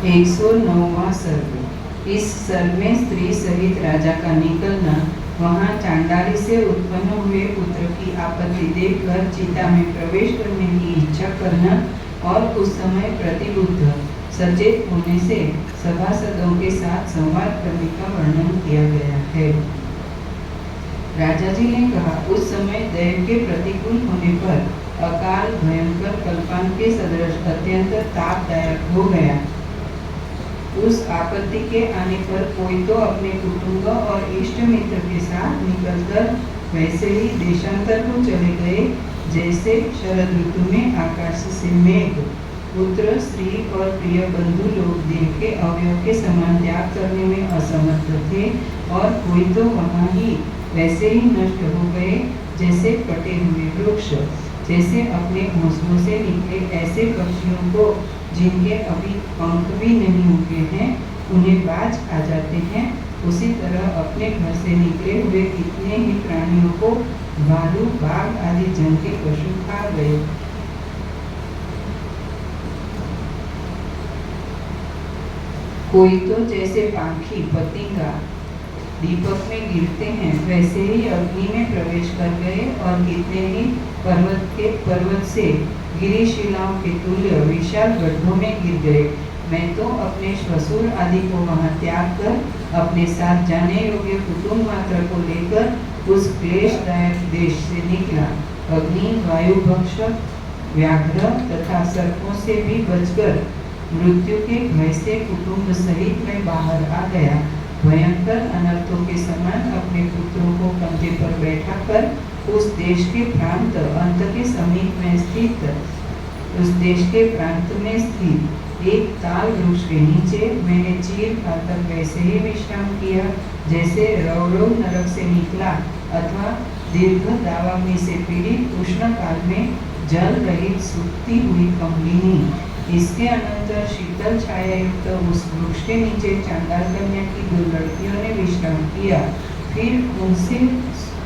109वां सर्ग। इस सर्ग में स्त्री सहित राजा का निकलना, वहां चांडाली से उत्पन्न हुए पुत्र की आपत्ति देखकर चिता में प्रवेश करने की इच्छा करना और उस समय प्रतिबुद्ध सचेत होने से सभासदों के साथ संवाद करने का वर्णन किया गया है। राजा जी ने कहा, उस समय दैव के प्रतिकूल होने पर अकाल भयंकर कल्पान के सदृश अत्यंत तापदायक हो गया। उस आपत्ति के आने पर कोई तो अपने कुटुंब और इष्ट मित्र के साथ निकलकर वैसे ही देशांतर को चले गए जैसे शरद ऋतु में आकाश से मेघ। पुत्र, स्त्री और प्रिय बंधु लोग देह के अवयव के समान त्याग करने में असमर्थ थे और कोई तो वहाँ ही वैसे ही नष्ट हो गए जैसे कटे हुए वृक्ष। जैसे अपने घोंसलों से निकले ऐसे पक्षियों को जिनके अभी पंख भी नहीं उगे हैं, उन्हें बाज आ जाते हैं, उसी तरह अपने घर से निकले हुए कितने ही प्राणियों को भालू, बाघ आदि जंगली पशु खा गए। कोई तो जैसे पाखी पतिंगा दीपक में गिरते हैं वैसे ही अग्नि में प्रवेश कर गए और कितने ही पर्वत से गिरी शिलाओं के तुल्य विशाल गड्ढों में गिर गए। मैं तो अपने श्वशुर आदि को वहां त्याग कर अपने साथ जाने योग्य कुटुंब मात्र को लेकर उस क्लेशदायक देश से निकला। अग्नि, वायु भक्षक, व्याघ्र तथा सर्पों से भी बचकर मृत्यु के भय से कुटुंब सहित मैं बाहर आ गया। भयंकर अनर्थों के समान अपने पुत्रों को कंधे पर बैठा कर उस देश के प्रांत अंत के समीप में स्थित एक ताल वृक्ष के नीचे मैंने चीर खाकर वैसे ही विश्राम किया जैसे रौरव नरक से निकला अथवा दीर्घ दावाग्नि से पीड़ित उष्ण काल में जल रहित सूखती हुई कमलिनी। इसके अनंतर शीतल छाया युक्त उस वृक्ष के नीचे चांडाल कन्या की 2 लड़कियों ने विश्राम किया। फिर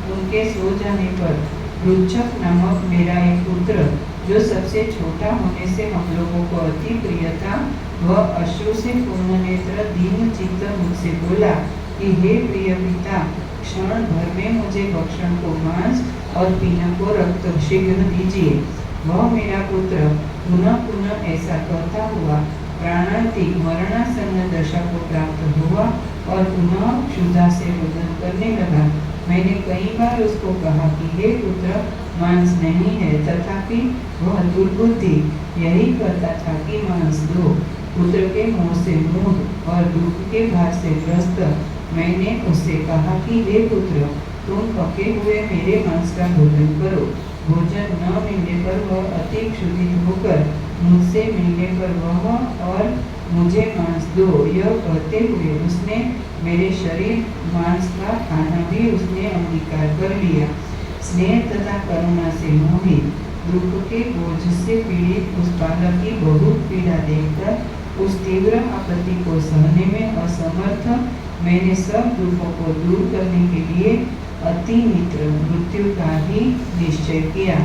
उनके सो जाने पर रुचक नामक मेरा एक पुत्र, जो सबसे छोटा होने से हम लोगों को अति प्रिय था, वह अश्रु से पूर्ण नेत्र दीन चित्त मुझसे बोला कि हे प्रिय पिता, क्षण भर में मुझे भक्षण को मांस और पीने को रक्त शीघ्र दीजिए। वह मेरा पुत्र पुनः पुनः ऐसा कहता हुआ प्राणांतिक मरणासन्न दशा को प्राप्त हुआ और पुनः क्षुधा से रोदन करने लगा। मैंने कई बार उसको कहा कि हे पुत्र, मांस नहीं है, तथापि वह दुर्बुद्धि यही कहता था कि मांस दो। पुत्र के मुंह से मूढ़ और दुख के भार से ग्रस्त मैंने उससे कहा कि हे पुत्र, तुम पके हुए मेरे मांस का भोजन करो। भोजन न मिलने पर वह अति क्षुधित होकर मुझसे मिलने पर वह और मुझे मांस दो, यह कहते हुए उसने मेरे शरीर मांस का खाना भी उसने अंगीकार कर लिया। स्नेह तथा करुणा से मोहित, दुख के बोझ से पीड़ित उस बालक की बहुत पीड़ा देखकर उस तीव्र आपत्ति को सहने में असमर्थ मैंने सब दुखों को दूर करने के लिए अति मित्र मृत्यु का ही निश्चय किया।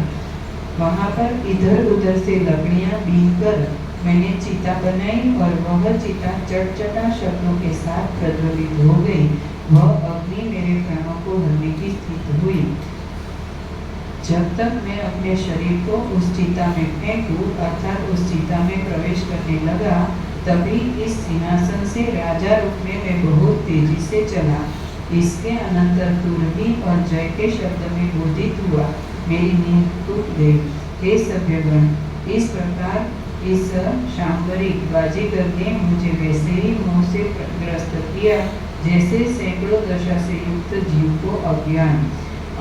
वहां पर इधर उधर से लकड़ियां बीनकर मैंने चिता बनाई और वह चिता चटचटा शब्दों के साथ प्रज्वलित हो गई। वह अग्नि मेरे प्राणों को हरने की स्थिति हुई। जब तक मैं अपने शरीर को उस चिता में फेंकूं अर्थात उस चिता में प्रवेश करने लगा, तभी इस सिंहासन से राजा रूप में मैं बहुत तेजी से चला। इसके अनंतर तुरही और जय के शब्द में बोधित हुआ। मेरी नींद टूट गई। हे सभ्यगण, इस प्रकार इस शांबरिक बाजीगर ने मुझे वैसे ही मोह से ग्रस्त किया जैसे सैकड़ों दशा से युक्त जीव को अज्ञान।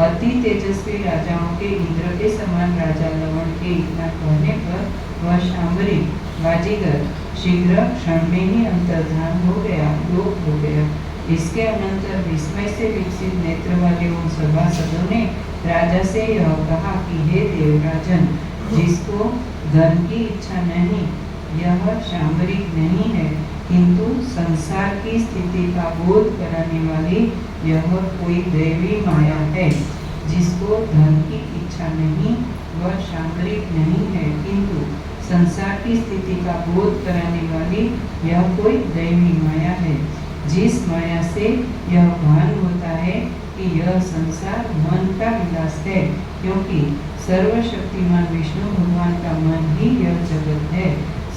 अति तेजस्वी राजाओं के इंद्र के समान राजा लवण के इतना कहने पर वह शांबरिक बाजीगर शीघ्र क्षण में ही अंतर्धान हो गया, लोप हो गया। इसके अनंतर विस्मय से विकसित नेत्र वाले उन सभासदों ने राजा से यह कहा कि हे देवराजन, जिसको धन की इच्छा नहीं, यह शांबरिक नहीं है, किंतु संसार की स्थिति का बोध कराने वाली यह कोई दैवी माया है। जिसको धन की इच्छा नहीं, वह शांबरिक नहीं है, किंतु संसार की स्थिति का बोध कराने वाली यह कोई दैवी माया है, जिस माया से यह भान होता है कि यह संसार मन का विलास है, क्योंकि सर्वशक्तिमान विष्णु भगवान का मन ही यह जगत है।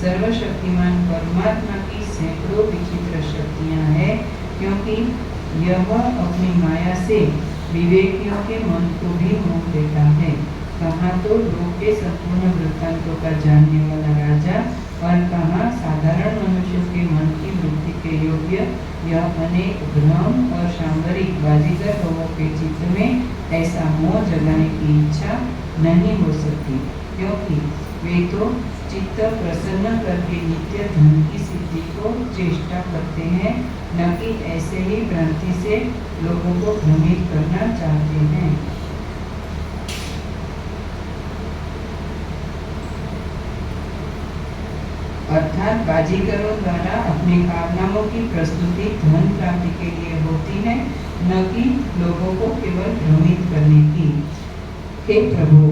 सर्वशक्तिमान परमात्मा की सैकड़ों विचित्र शक्तियाँ हैं, क्योंकि यह अपनी माया से विवेकियों के मन को भी मोह लेता है। कहाँ तो लोक के संपूर्ण वृत्तांतों का जानने वाला राजा और कहाँ साधारण मनुष्यों के मन की वृत्ति के योग्य यह अनेक भ्रम और सांवरिक बाजीगर लोगों के चित्त में ऐसा मोह जगाने की इच्छा नहीं हो सकती, क्योंकि वे तो चित्त प्रसन्न करके नित्य धन की सिद्धि को चेष्टा करते हैं, न कि ऐसे ही भ्रांति से लोगों को भ्रमित करना चाहते हैं। अर्थात बाजीगरों द्वारा अपने कारनामों की प्रस्तुति धन प्राप्ति के लिए होती है, न कि लोगों को केवल भ्रमित करने की। हे प्रभु,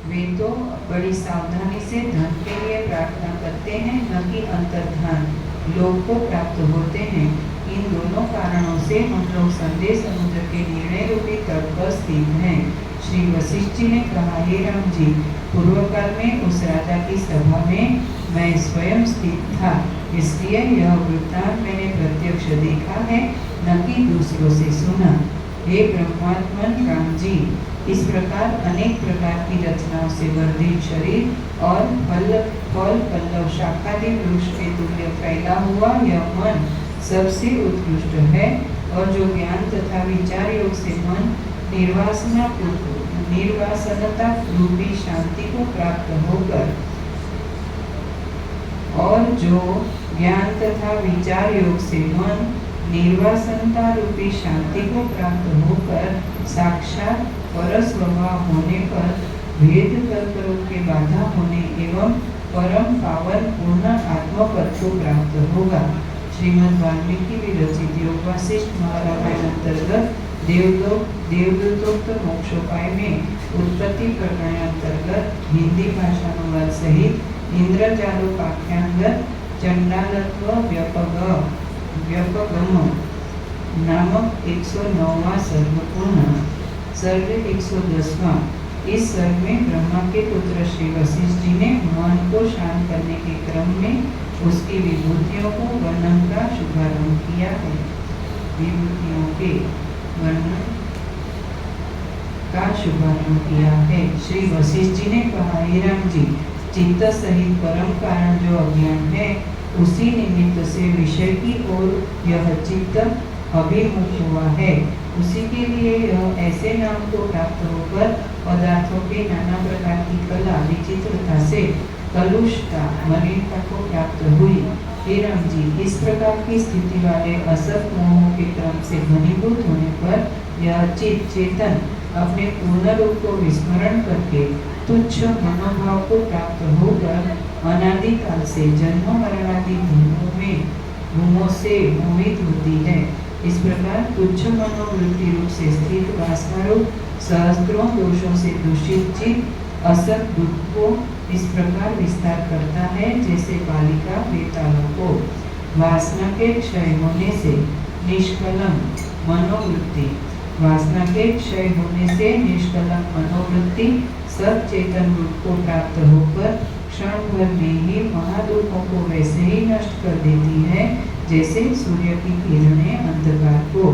वे तो बड़ी सावधानी से धन के लिए प्रार्थना करते हैं, न कि अंतर्धान लोग को प्राप्त होते हैं। इन दोनों कारणों से हम लोग संदेह समुद्र के निर्णय रूपी तट पर स्थित हैं। श्री वशिष्ठ जी ने कहा, हे राम जी, पूर्व काल में उस राजा की सभा में मैं स्वयं स्थित था, इसलिए यह वृत्तांत मैंने प्रत्यक्ष देखा है, न कि दूसरों से सुना। हे ब्रह्मात्मन राम जी, इस प्रकार अनेक प्रकार की रचनाओं से वर्धित शरीर और फल पल्लव शाखादि वृक्ष के तुल्य फैला हुआ यह मन सबसे उत्कृष्ट है, और जो ज्ञान तथा विचार योग से मन निर्वासनता रूपी शांति को प्राप्त होकर और जो ज्ञान तथा विचार योग से मन निर्वासनता रूपी शांति को प्राप्त होकर साक्षात परस्वभाव होने पर भेद कल्परों के बाधा होने एवं परम पावन पूर्ण आत्मपद को प्राप्त होगा। श्रीमद् वाल्मीकि विरचित योग वासिष्ठ महारामायण अंतर्गत देवदूतोक्त मोक्षोपाय में उत्पत्ति प्रकरण अंतर्गत हिंदी भाषानुवाद सहित इंद्रजालोपाख्यानगत चंडालत्व व्यपगम नामक 109वां सर्ग पूर्ण। सर्ग 110वां। इस सर्ग में ब्रह्मा के पुत्र श्री वशिष्ठ जी ने मन को शांत करने के क्रम में उसकी विभूतियों को वर्णन का शुभारंभ किया है। विभूतियों के वर्णन का शुभारंभ किया है। श्री वशिष्ठ जी ने कहा, हे राम जी, चित्त सहित परम कारण जो अज्ञान है, उसी निमित्त से विषय की ओर यह चित्त अभिमुख हुआ है। उसी के लिए यह ऐसे नाम को प्राप्त होकर पदार्थों के नाना प्रकार की कला विचित्रता से कलुषता मलिनता को प्राप्त हुई। हे राम जी, इस प्रकार की स्थिति वाले असत मोहों के क्रम से घनीभूत होने पर यह चित्त चेतन अपने पूर्ण रूप को विस्मरण करके तुच्छ मनोभाव को प्राप्त होकर अनादिकाल से जन्म मरणादि भूमों से मोहित होती है। इस प्रकार तुच्छ मनोवृत्ति रूप से स्थित वासना रूप सहस्त्रों दोषों से दूषित चित्त असत दुख को इस प्रकार विस्तार करता है, जैसे बालिका बेतालों को। वासना के क्षय होने से निष्कलंक मनोवृत्ति वासना के क्षय होने से निष्कलंक मनोवृत्ति सब चेतन रूप को प्राप्त होकर क्षण भर में ही महादुखों को वैसे ही नष्ट कर देती है, जैसे सूर्य की किरणें अंधकार को।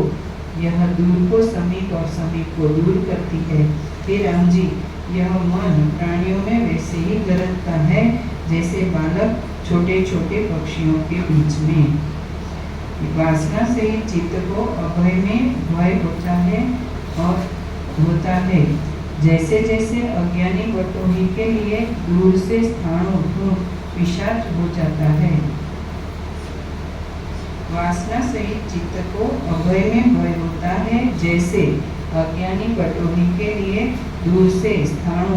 यह दूर को समीप और समीप को दूर करती है। हे राम जी, यह मन प्राणियों में वैसे ही गरजता है, जैसे बालक छोटे छोटे पक्षियों के बीच में। वासना से ही चित्त को अभय में भय होता है। जैसे जैसे अज्ञानी बटोही के लिए दूर से स्थाणु पिशाच हो जाता है। वासना सहित चित्त को अभय में भय होता है, जैसे अज्ञानी बटोही के लिए दूर से स्थाणु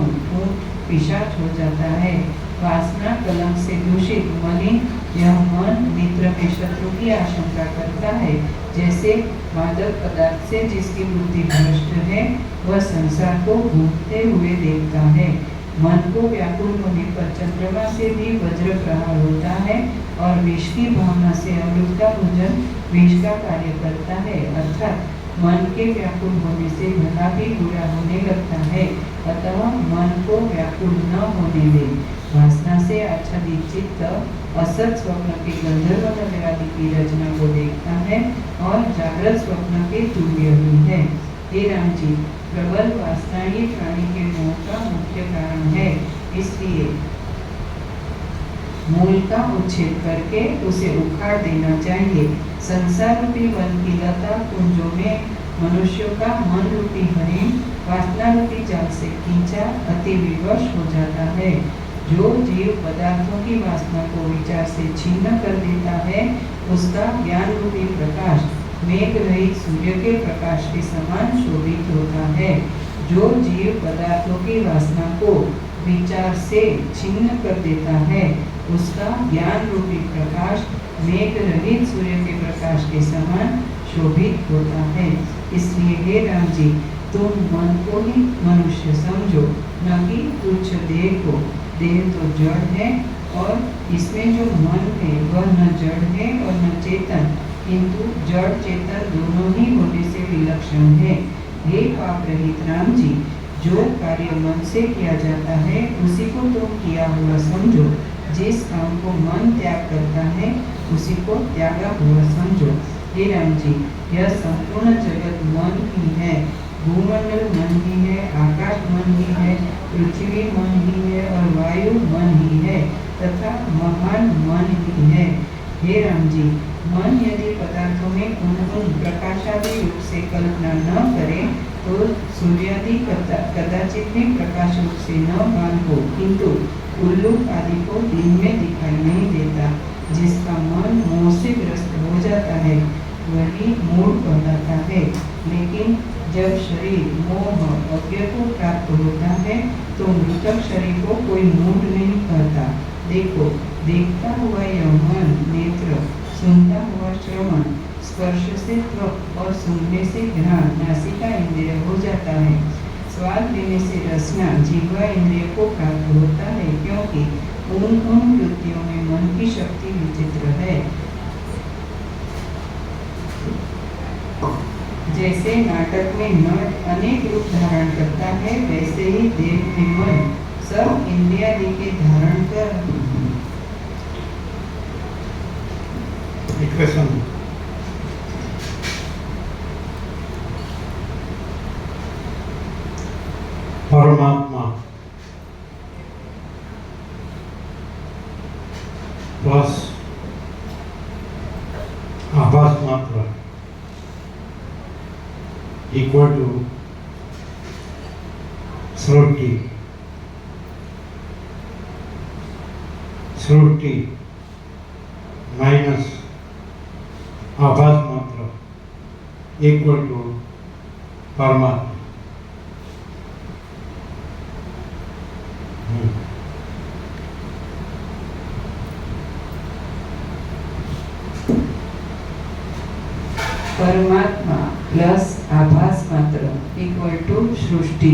पिशाच हो जाता है। वासना कलंक से दूषित मलिन यह मन मित्र में शत्रु की आशंका करता है, जैसे मादक पदार्थ से जिसकी बुद्धि भ्रष्ट है वह संसार को घूमते हुए देखता है। मन को व्याकुल होने पर चंद्रमा से भी वज्र प्रहार होता है और विष की भावना से अमृत का भोजन विष का कार्य करता है। अर्थात मन के व्याकुल होने से भला भी बुरा होने लगता है। अतः मन को व्याकुल न होने दे। वासना से आच्छादित चित्त असत स्वप्न के गंधर्व नगर आदि की रचना को देखता है और जागृत स्वप्न के तुल्य ही है। हे राम जी, प्रबल वासना ही प्राणी के मोह का मुख्य कारण है। इसलिए मूल का उच्छेद करके उसे उखाड़ देना चाहिए। संसार रूपी वन की लता कुंजों में मनुष्यों का मन रूपी हरिण वासना रूपी जाल से खींचा अति विवश हो जाता है। जो जीव पदार्थों की वासना को विचार से छीन्न कर देता है, उसका ज्ञान रूपी प्रकाश मेघ रहित सूर्य के प्रकाश के समान शोभित होता है। जो जीव पदार्थों की वासना को विचार से छीन्न कर देता है, उसका ज्ञान रूपी प्रकाश मेघ रहित सूर्य के प्रकाश के समान शोभित होता है। इसलिए हे राम जी, तुम मन को ही मनुष्य समझो, न कि तुच्छ देह को। देह तो जड़ है और इसमें जो मन है वह न जड़ है और न चेतन, किंतु जड़ चेतन दोनों ही होने से विलक्षण है। हे पाप रहित राम जी, जो कार्य मन से किया जाता है उसी को तुम किया हुआ समझो। जिस काम को मन त्याग करता है उसी को त्यागा हुआ समझो। हे राम जी, यह संपूर्ण जगत मन ही है। भूमंडल मन ही है, आकाश मन ही है, पृथ्वी मन ही है और वायु मन ही है तथा महान मन ही है। हे राम जी, मन यदि पदार्थों में उन प्रकाशादि रूप से कल्पना न करे तो सूर्यादि कदाचित भी प्रकाश रूप से न भान हो, किंतु उल्लूक आदि को दिन में दिखाई नहीं देता। जिसका मन मोह से ग्रस्त हो जाता है वही मूढ़ कहलाता है। लेकिन जब शरीर मोह अज्ञ को प्राप्त होता है तो मृतक शरीर को कोई मूढ़ नहीं कहता। देखो, देखता हुआ यह मन नेत्र, सुनता हुआ श्रवण, स्पर्श से त्वक और सूंघने से घ्राण नासिका इंद्रिय हो जाता है। स्वाद लेने से रसना जिह्वा इंद्रिय को प्राप्त होता है, क्योंकि उन वृत्तियों में मन की शक्ति विचित्र है। जैसे नाटक में नट अनेक रूप धारण करता है, वैसे ही देह में मन सब इंद्रियादि के धारण कर परमात्मा प्लस आभास मात्र equal to श्रुति। श्रुति माइनस आभास मात्र इक्वल टू परमात्मा। परमात्मा प्लस आभास मात्र इक्वल टू सृष्टि।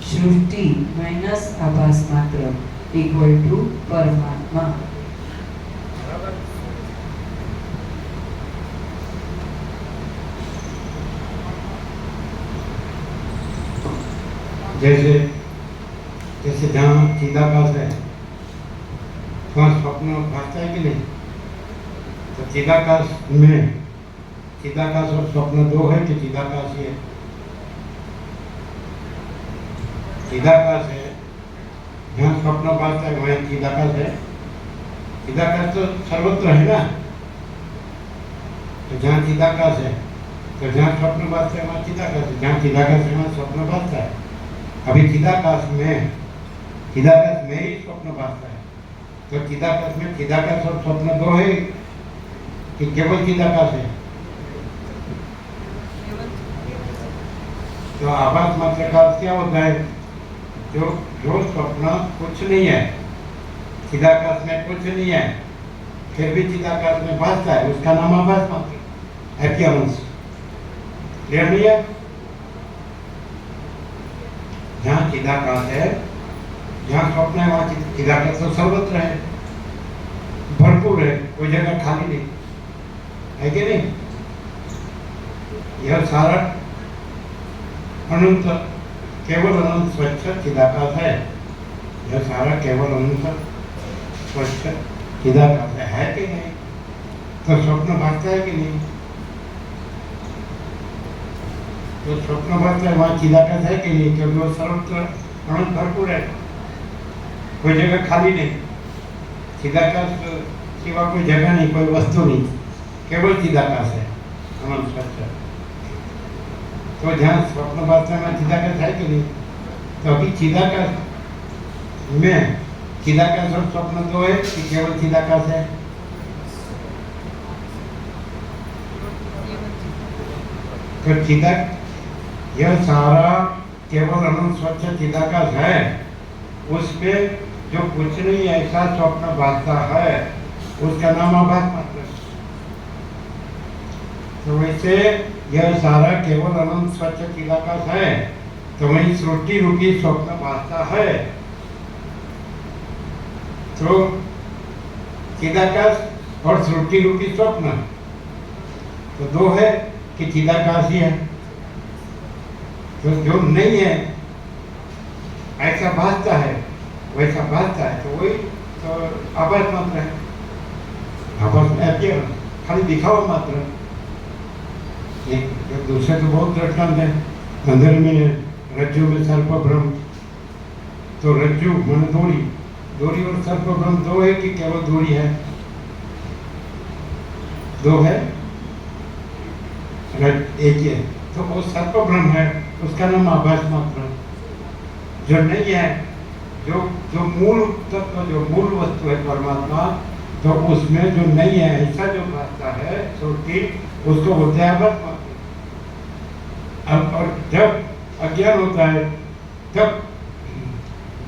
सृष्टि माइनस आभास मात्र इक्वल टू परमात्मा। जैसे जैसे जहाँ चिदाकाश है वहाँ स्वप्न भासता है कि नहीं? तो चिदाकाश और स्वप्न दो है कि चिदाकाश ही है? चिदाकाश है, जहाँ स्वप्न भासता है वहाँ चिदाकाश है। चिदाकाश तो सर्वत्र है ना, तो जहाँ चिदाकाश है तो जहाँ स्वप्न भासता है वहाँ चिदाकाश है, जहाँ चिदाकाश है वहाँ स्वप्न भासता है। अभी चिदाकाश में ही स्वप्न भासता है, तो चिदाकाश में चिदाकाश और स्वप्न दो है कि केवल चिदाकाश है? तो आभास मात्र का क्या होता है? जो स्वप्न कुछ नहीं है, चिदाकाश में कुछ नहीं है, फिर भी चिदाकाश में भासता है, उसका नाम आभास मात्र एपियरेंस। क्लियर नहीं है? जहाँ चिदाकाश है, जहाँ स्वप्न है वहाँ चिदाकाश तो सर्वत्र है, भरपूर है, कोई जगह खाली नहीं है कि नहीं। यह सारा अनंत केवल अनंत स्वच्छ चिदाकाश है। यह सारा केवल अनंत स्वच्छ चिदाकाश है कि नहीं। तो स्वप्न भागता है कि नहीं। तो स्वप्न भागता है वहाँ चिदाकाश है कि नहीं, क्योंकि वो सर्वत्र अनंत भरपूर है, कोई जगह खाली नहीं। चिदाकाश सिवा कोई जगह नहीं, कोई वस्तु नहीं, केवल चिदाकाश है, अनंत स्वच्छ। तो जहाँ स्वप्न भागता है वहाँ चिदाकाश है कि नहीं। तो अभी चिदाकाश में चिदाकाश और स्वप्न दो है कि केवल चिदाकाश है। तो यह सारा केवल अनंत स्वच्छ चिदाकाश है, उसमें जो कुछ नहीं ऐसा स्वप्न भासता है उसका नाम आभास मात्र है। तो वैसे यह सारा केवल अनंत स्वच्छ चिदाकाश है, तो वही सृष्टि रूपी स्वप्न भासता है। तो चिदाकाश और सृष्टि रूपी स्वप्न तो दो है कि चिदाकाश ही है। तो जो नहीं है ऐसा भासता है, वैसा भासता है, तो वही तो आभास मात्र है। आभास में खाली दिखावा मात्र। एक दूसरे तो बहुत दृष्टांत है। अंधेरे में रज्जु में सर्प भ्रम, तो रज्जु मन दोरी, दोरी और सर्प भ्रम दो है कि केवल दोरी है। दो है, एक है, तो वो सर्प भ्रम है, उसका नाम आभास मात्र। जो नहीं है, जो मूल तत्व, जो मूल वस्तु है परमात्मा, तो उसमें जो नहीं है ऐसा जो भासता है सृष्टि, उसको बोलते हैं आभास मात्र। और जब अज्ञान होता है तब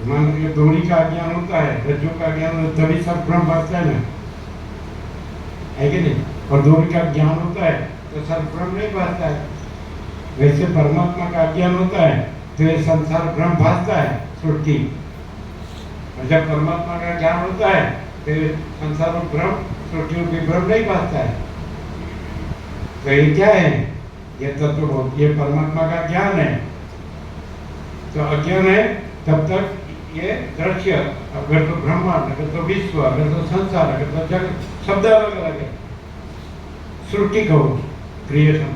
मान लीजिए दोरी का अज्ञान होता है, रज्जु का अज्ञान होता है, तभी सब भ्रम भासता है ना, है कि नहीं। और दोरी का ज्ञान होता है तो सब भ्रम नहीं भासता है। वैसे परमात्मा का अज्ञान होता है तो ये संसार भ्रम भासता है सृष्टि। और जब परमात्मा का ज्ञान होता है तो ये संसार भ्रम सृष्टि भी भ्रम नहीं भासता है। तो ये क्या है, ये तत्व, ये परमात्मा का ज्ञान है। तो अज्ञान है तब तक ये दृश्य, अगर तो ब्रह्मांड, अगर तो विश्व, अगर तो संसार, अगर तो जगत, शब्द अलग अलग है। सृष्टि कहो, क्रिएशन।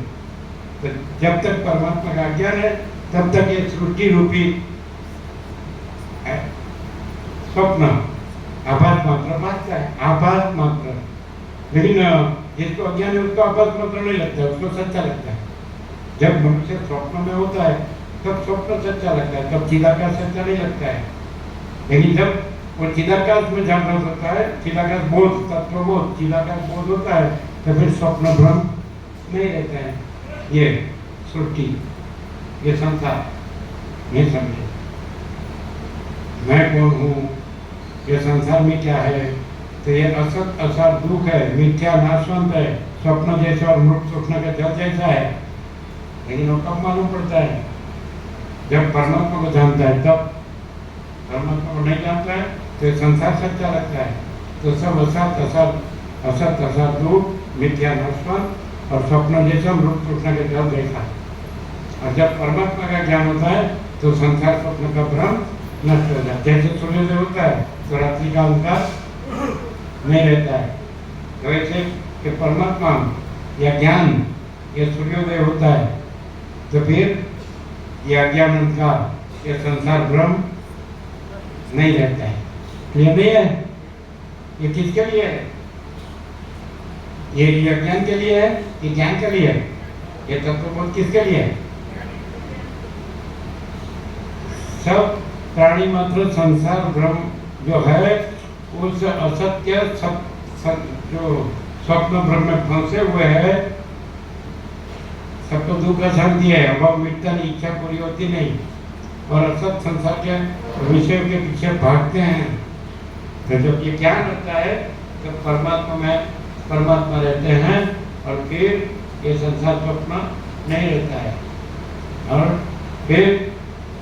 तो जब तक परमात्मा का ज्ञान है तब तक ये सृष्टि रूपी स्वप्न आभास मात्र भासता है, आभास मात्र। लेकिन जिसको अज्ञान है उसको आभास मात्र नहीं लगता है, उसको सच्चा लगता है। जब मनुष्य स्वप्न में होता है तब स्वप्न सच्चा लगता है, तब चिदाकाश सच्चा नहीं लगता है। लेकिन जब वो चिदाकाश में जागृत होता है, चिदाकाश बोध, तत्वबोध, चिदाकाश बोध होता है, तो फिर स्वप्न भ्रम नहीं रहता है। ये सृष्टि, ये संसार नहीं समझे मैं कौन हूँ, ये संसार में क्या है। तो ये असत असार दुख है, मिथ्या नाशवंत है, स्वप्न जैसा और मृत स्वप्न का जल जैसा है। लेकिन वो कब मालूम पड़ता है, जब परमात्मा को जानता है तब। परमात्मा को नहीं जानता है तो संसार सच्चा लगता है। तो सब असत असार दुख, मिथ्या नाशवंत और स्वप्न जैसा मृत स्वप्न का जल जैसा। और जब परमात्मा का ज्ञान होता है तो संसार स्वप्न का भ्रम नष्ट हो जाता है। जैसे सूर्योदय होता है तो रात्रि का अंधकार नहीं रहता है। तो ऐसे कि परमात्मा या ज्ञान, ये सूर्योदय होता है तो फिर ये अज्ञान अंधकार, ये संसार भ्रम नहीं रहता है। ये नहीं है, ये किसके लिए है, ये अज्ञान के लिए है कि ज्ञान के लिए है। ये तत्वबोध किसके लिए है। सब प्राणी मात्र संसार भ्रम जो है उस असत्य जो स्वप्न भ्रम में फंसे हुए हैं, सबको दुख का संग दिया है। अभाव मिटता नहीं, इच्छा पूरी होती नहीं, और असत संसार के विषयों के पीछे भागते हैं। तो जब ये ज्ञान होता है तो परमात्मा में परमात्मा रहते हैं, और फिर ये संसार स्वप्न नहीं रहता है। और फिर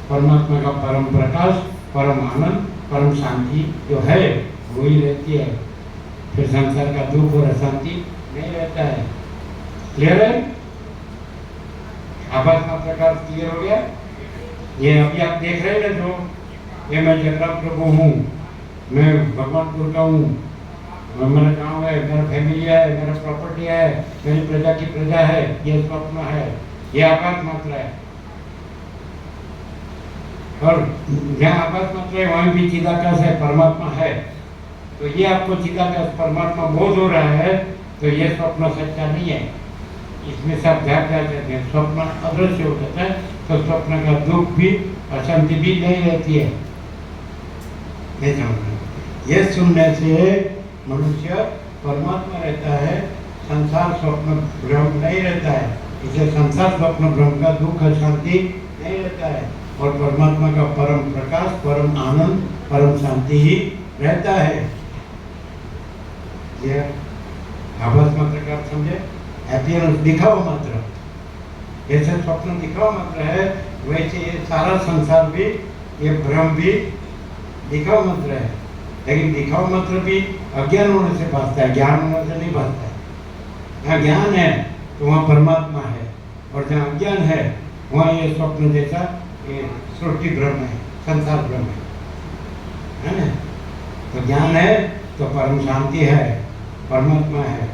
परमात्मा का परम प्रकाश, परम आनंद परम शांति जो है वही रहती है। फिर संसार का दुख और अशांति नहीं रहता है। क्लियर है? आभास मात्र का क्लियर हो गया? ये अभी आप देख रहे हैं ना, जो ये मैं जगन्नाथ प्रभु हूँ, मैं भगवानपुर का हूँ, मेरा गांव है, मेरा फैमिली है, मेरा प्रॉपर्टी है, मेरी प्रजा की प्रजा है, ये स्वप्न है, ये आभास मात्र है। और जहाँ आभास मात्र है वहीं भी चिदाकाश है, परमात्मा है। तो ये आपको चिदाकाश परमात्मा बोध हो रहा है, तो ये स्वप्न सच्चा नहीं है। इसमें सब ध्यान जाते हैं, स्वप्न अदृश्य हो जाता है, तो स्वप्न का दुख भी अशांति भी नहीं रहती है। ये समझना, ये सुनने से मनुष्य परमात्मा रहता है, संसार स्वप्न भ्रम नहीं रहता है। इसे संसार स्वप्न भ्रम का दुख अशांति नहीं रहता है, और परमात्मा का परम प्रकाश, परम आनंद, परम शांति ही रहता है। ये आभास मात्र का आप समझे? अपीयरेंस, दिखावा मात्र। जैसे स्वप्न दिखावा मात्र है, वैसे ये सारा संसार भी, ये भ्रम भी दिखावा मात्र है। लेकिन दिखावा मात्र भी अज्ञान होने से भासता है, ज्ञान होने से नहीं भासता है। जहाँ ज्ञान है तो वहाँ परमात्मा है, और जहाँ अज्ञान है वहाँ ये स्वप्न जैसा ये सृष्टि भ्रम है, संसार भ्रम है ना? तो ज्ञान है तो परम शांति है, परमात्मा है,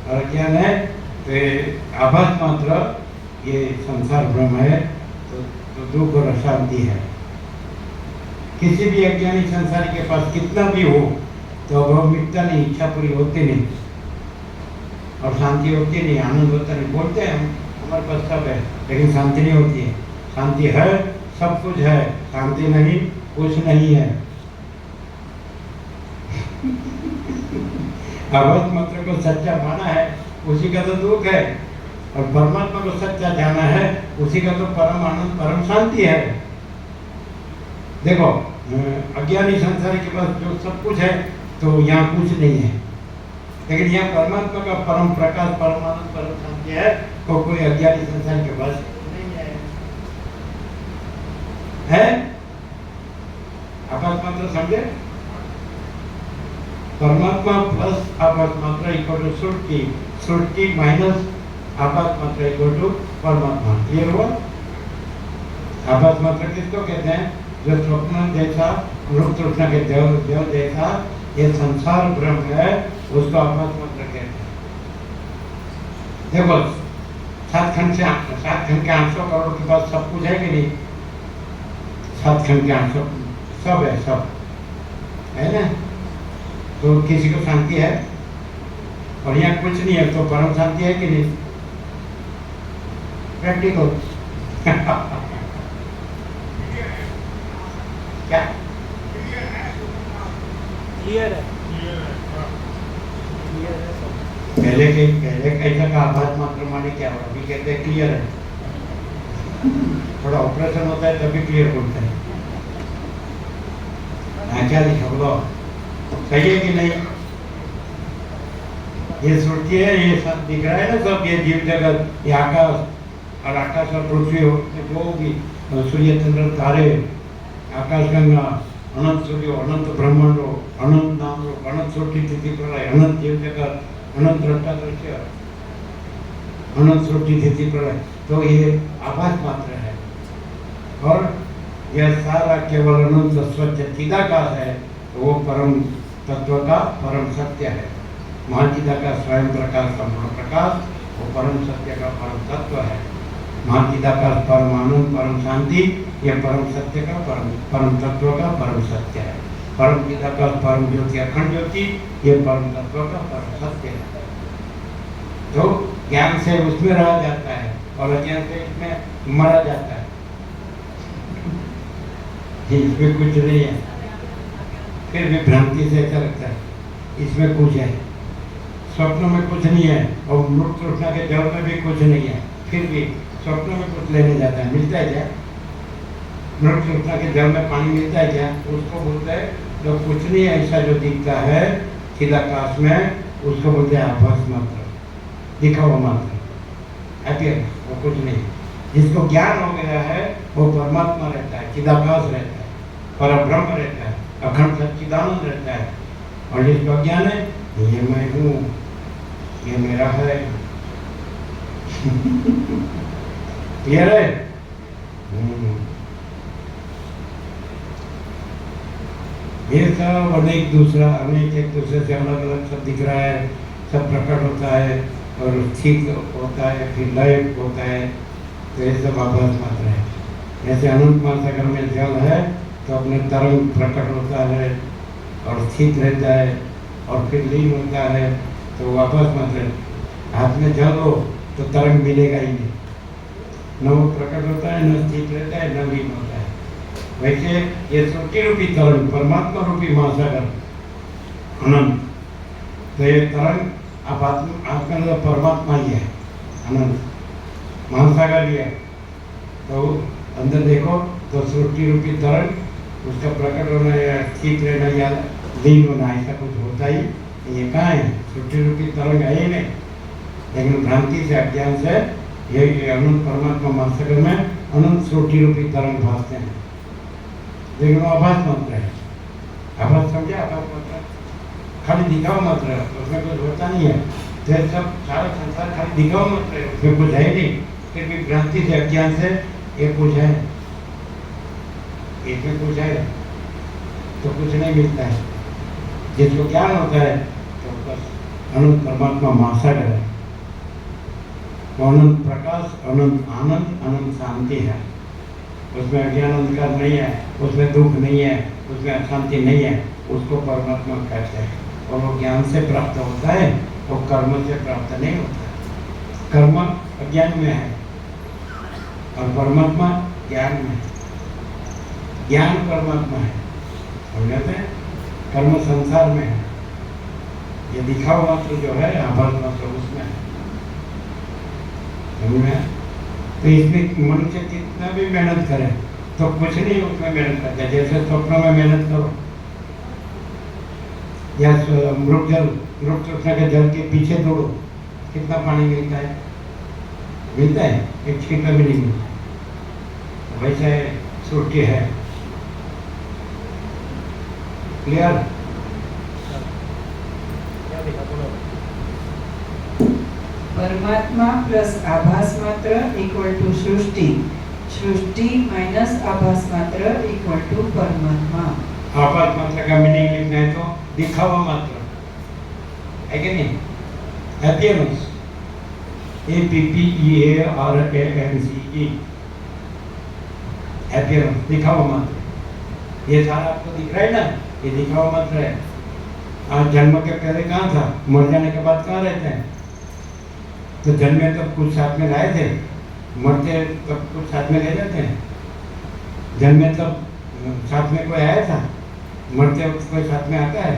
और अज्ञान है तो आभास मात्र, ये संसार भ्रम है, तो दुख और अशांति है। किसी भी अज्ञानी संसारी के पास कितना भी हो तो अभाव मिटता नहीं, इच्छा पूरी होती नहीं, और शांति होती नहीं, आनंद होता नहीं। बोलते हैं हम हमारे पास सब है, लेकिन शांति नहीं होती है। शांति है, सब कुछ है, शांति नहीं, कुछ नहीं है। आभास मात्र को सच्चा माना है, उसी का तो दुख है, और परमात्मा को सच्चा जाना है, उसी का तो परम आनंद, परम शांति है। देखो, अज्ञानी संसारी के पास जो सब कुछ है तो यहाँ कुछ नहीं है, लेकिन यहाँ परमात्मा का परम प्रकाश, परम आनंद, परम शांति है, तो कोई अज्ञानी संसारी के पास नहीं है। आभास मात्र समझे? परमात्मा प्लस आभास मात्र इक्वल टू सृष्टि, सृष्टि माइनस आभास मात्र इक्वल टू परमात्मा। क्लियर हुआ? आभास मात्र किसको कहते हैं? जो स्वप्न जैसा, मृत तृष्णा के देव जैसा ये संसार भ्रम है, उसको आभास मात्र कहते हैं। देखो, 7 खंड के 800 करोड़ के पास सब कुछ है कि नहीं? 7 खंड के 800 सब है, सब है ना? तो किसी को शांति है, और यहाँ कुछ नहीं है, तो परम शांति है कि नहीं? प्रैक्टिकल क्या क्लियर है? पहले कैसा का आभास मात्र माने क्या हो, अभी कहते हैं क्लियर है। थोड़ा ऑपरेशन होता है तभी क्लियर बोलते हैं। क्या लिखा बोलो, सही है कि नहीं? ये सृष्टि है, ये सब दिख रहा है ना, सब ये जीव जगत, ये आकाश, और आकाश और पृथ्वी जो भी, सूर्य चंद्र तारे, आकाश गंगा, अनंत सूर्य, अनंत ब्रह्मांडो, अनंत नाम, अनंत सृष्टि स्थिति प्रलय, अनंत जीव जगत, अनंत दृष्टा दृश्य, अनंत सृष्टि स्थिति प्रलय, तो ये आभास मात्र है। और यह सारा केवल अनंत स्वच्छ चिदाकाश है, तो वो परम तत्व का परम सत्य है। महाचिदाकाश स्वयं प्रकाश, संपूर्ण प्रकाश, वो परम सत्य का परम तत्व है। महाचिदाकाश परम आनंद, परम शांति, यह परम सत्य का परम तत्व का परम सत्य है। परम चिदाकाश परम ज्योति, अखंड ज्योति, ये परम तत्व का परम सत्य है। तो ज्ञान से उसमें रहा जाता है, और अज्ञान से इसमें मरा जाता है। इसमें कुछ नहीं है, फिर भी भ्रांति से ऐसा लगता है इसमें कुछ है। स्वप्न में कुछ नहीं है, और मृत तृष्णा के जल में भी कुछ नहीं है, फिर भी स्वप्न में कुछ लेने जाता है। मिलता है क्या? मृत तृष्णा के जल में पानी मिलता है क्या? उसको बोलते हैं जो कुछ नहीं है, ऐसा जो दिखता है चिदाकाश में, उसको बोलते हैं आभास मात्र, दिखावा मात्र, अपीयरेंस, वो कुछ नहीं। जिसको ज्ञान हो गया है वो परमात्मा रहता है, चिदाकाश रहता है, परब्रह्म रहता है, अखंड सच्चिदानंद रहता है। और जिसको अज्ञान है, ये मैं हूँ, ये मेरा है। क्लियर है? ये सब अनेक दूसरा, अनेक एक दूसरे से अलग अलग सब दिख रहा है, सब प्रकट होता है और ठीक होता है, फिर लय होता है। तो ये सब आभास मात्र है। जैसे अनंत महासागर में जल है तो अपने तरंग प्रकट होता है और स्थित रहता है और फिर लीन होता है, तो वापस मात्र हाथ में जल हो तो तरंग मिलेगा ही नहीं, न वो प्रकट होता है, न स्थित रहता है, न लीन होता है। वैसे ये सृष्टि रूपी तरंग, परमात्मा रूपी महासागर अनंत, तो ये तरंग आप आत्मा तो परमात्मा ही है, अनंत महासागर ही है। तो अंदर देखो तो सृष्टि रूपी तरंग, उसका प्रकट होना या स्थित रहना या लीन होना, ऐसा कुछ होता ही ये कहाँ है? सृष्टि रूपी तरंग है ही नहीं। लेकिन भ्रांति से, अज्ञान से ये अनंत परमात्मा महासागर में अनंत सृष्टि रूपी तरंग भासते हैं, लेकिन वो आभास मात्र है। आभास समझे? आभास मात्र खाली दिखाओ मात्र है, उसमें कुछ होता नहीं है। तो सब सारा संसार खाली दिखाओ मात्र है, उसमें कुछ है नहीं। फिर भी भ्रांति से, अज्ञान से ये कुछ है, इसमें कुछ है तो कुछ नहीं मिलता है। जिसको ज्ञान होता है तो बस अनंत परमात्मा महासागर है, वो अनंत प्रकाश, अनंत आनंद, अनंत शांति है। उसमें अज्ञान अंधकार नहीं है, उसमें दुख नहीं है, उसमें अशांति नहीं है, उसको परमात्मा कहते हैं। और वो ज्ञान से प्राप्त होता है, वो कर्म से प्राप्त नहीं होता है। कर्म अज्ञान में है और परमात्मा ज्ञान में है। ज्ञान परमात्मा है, समझते हैं? कर्म संसार में है, ये दिखा हुआ तो जो है आभास मात्र उसमें है, समझ में? तो इसमें मनुष्य कितना भी मेहनत करे तो कुछ नहीं उसमें मेहनत करता। जैसे स्वप्नों में मेहनत करो या मृग तृष्णा के जल के पीछे दौड़ो, कितना पानी मिलता है? मिलता है? एक छींटा भी नहीं मिलता। वैसे सृष्टि है। क्लियर? परमात्मा प्लस आभास मात्र इक्वल टू सृष्टि, सृष्टि माइनस आभास मात्र इक्वल टू परमात्मा। आभास मात्र का मीनिंग लिखना है तो दिखावा मात्र है कि नहीं? अपीयरेंस, APPEARANCE, अपीयरेंस, दिखावा मात्र। ये सारा आपको दिख रहा है ना, ये दिखावा मात्र है। आज जन्म के पहले कहाँ था? मर जाने के बाद कहाँ रहते हैं? तो जन्मे तब कुछ साथ में लाए थे, मरते तब कुछ साथ में ले जाते हैं। जन्मे तब साथ में कोई आया था, मरते वक्त कोई साथ में आता है?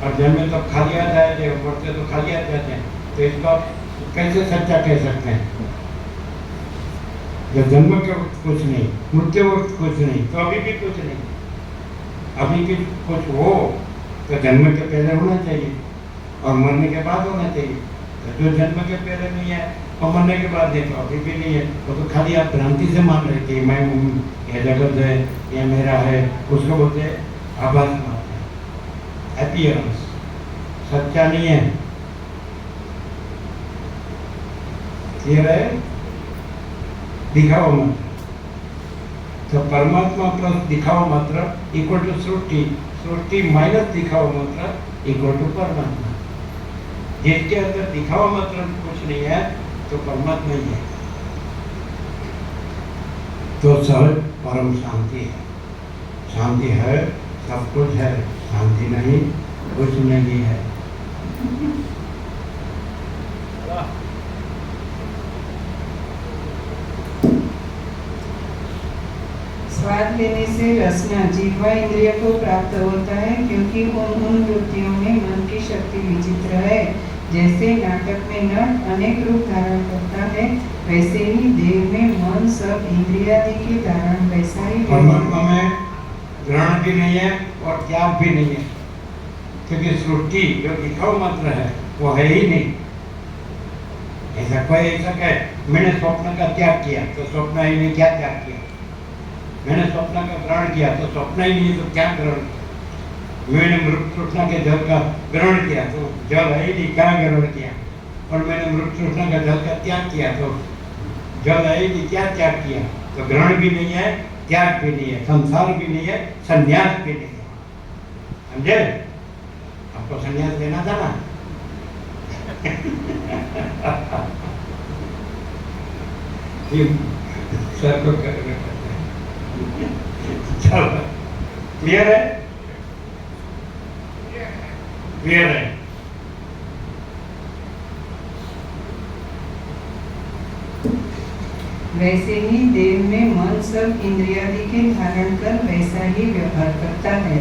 और जन्मे तब खाली आ जाते हैं, मरते तो खाली आ जाते हैं। तो इसको आप कैसे सच्चा कह सकते हैं? जब जन्म के वक्त कुछ नहीं, मृत्यु वक्त कुछ नहीं, तो अभी भी कुछ नहीं। अभी भी कुछ हो तो जन्म के पहले होना चाहिए और मरने के बाद होना चाहिए। तो जो जन्म के पहले नहीं है और मरने के बाद नहीं, तो अभी भी नहीं है। तो खाली आप भ्रांति से मान रहे थे मैं हूँ, यह जगत है, यह मेरा है, उसको बोलते हैं आभास मात्र, अपीयरेंस, सच्चा नहीं है। क्लियर है? दिखाओ मात्र। तो परमात्मा प्लस दिखाओ मात्र इक्वल टू सृष्टि, सृष्टि माइनस दिखाओ मात्र इक्वल टू परमात्मा। जिसके अंदर दिखाओ मात्र कुछ नहीं है तो परमात्मा ही है। तो सहज परम शांति है। शांति है, सब कुछ है, शांति नहीं, कुछ नहीं है। स्वाद लेने से रसना जिह्वा इंद्रिय को प्राप्त होता है, क्योंकि उन वृत्तियों में मन की शक्ति विचित्र है। जैसे नाटक में नट अनेक रूप धारण करता है, वैसे ही देह में मन सब इंद्रियादि के धारण वैसा ही। परमात्मा में ग्रहण भी नहीं है और त्याग भी नहीं है, क्योंकि सृष्टि जो दिखाओ मात्र है वो है ही नहीं, ऐसा कोई ऐसा कहे मैंने स्वप्न का त्याग किया तो स्वप्न ही ने क्या त्याग किया, मैंने स्वप्न का ग्रहण किया तो स्वप्न ही नहीं तो क्या ग्रहण किया, मैंने मृत तृष्णा के जल का ग्रहण किया तो जल है ही नहीं क्या ग्रहण किया, और मैंने मृत तृष्णा का जल का त्याग किया तो जल है ही नहीं क्या त्याग किया, तो ग्रहण भी नहीं है, त्याग भी नहीं है, संसार भी नहीं है, संन्यास भी नहीं है। समझे? आपको संन्यास देना था ना। ये सर को करना पड़ता है। चलो क्लियर है? क्लियर है? वैसे ही देव में मन सब इंद्रियादि के धारण कर वैसा ही व्यवहार करता है।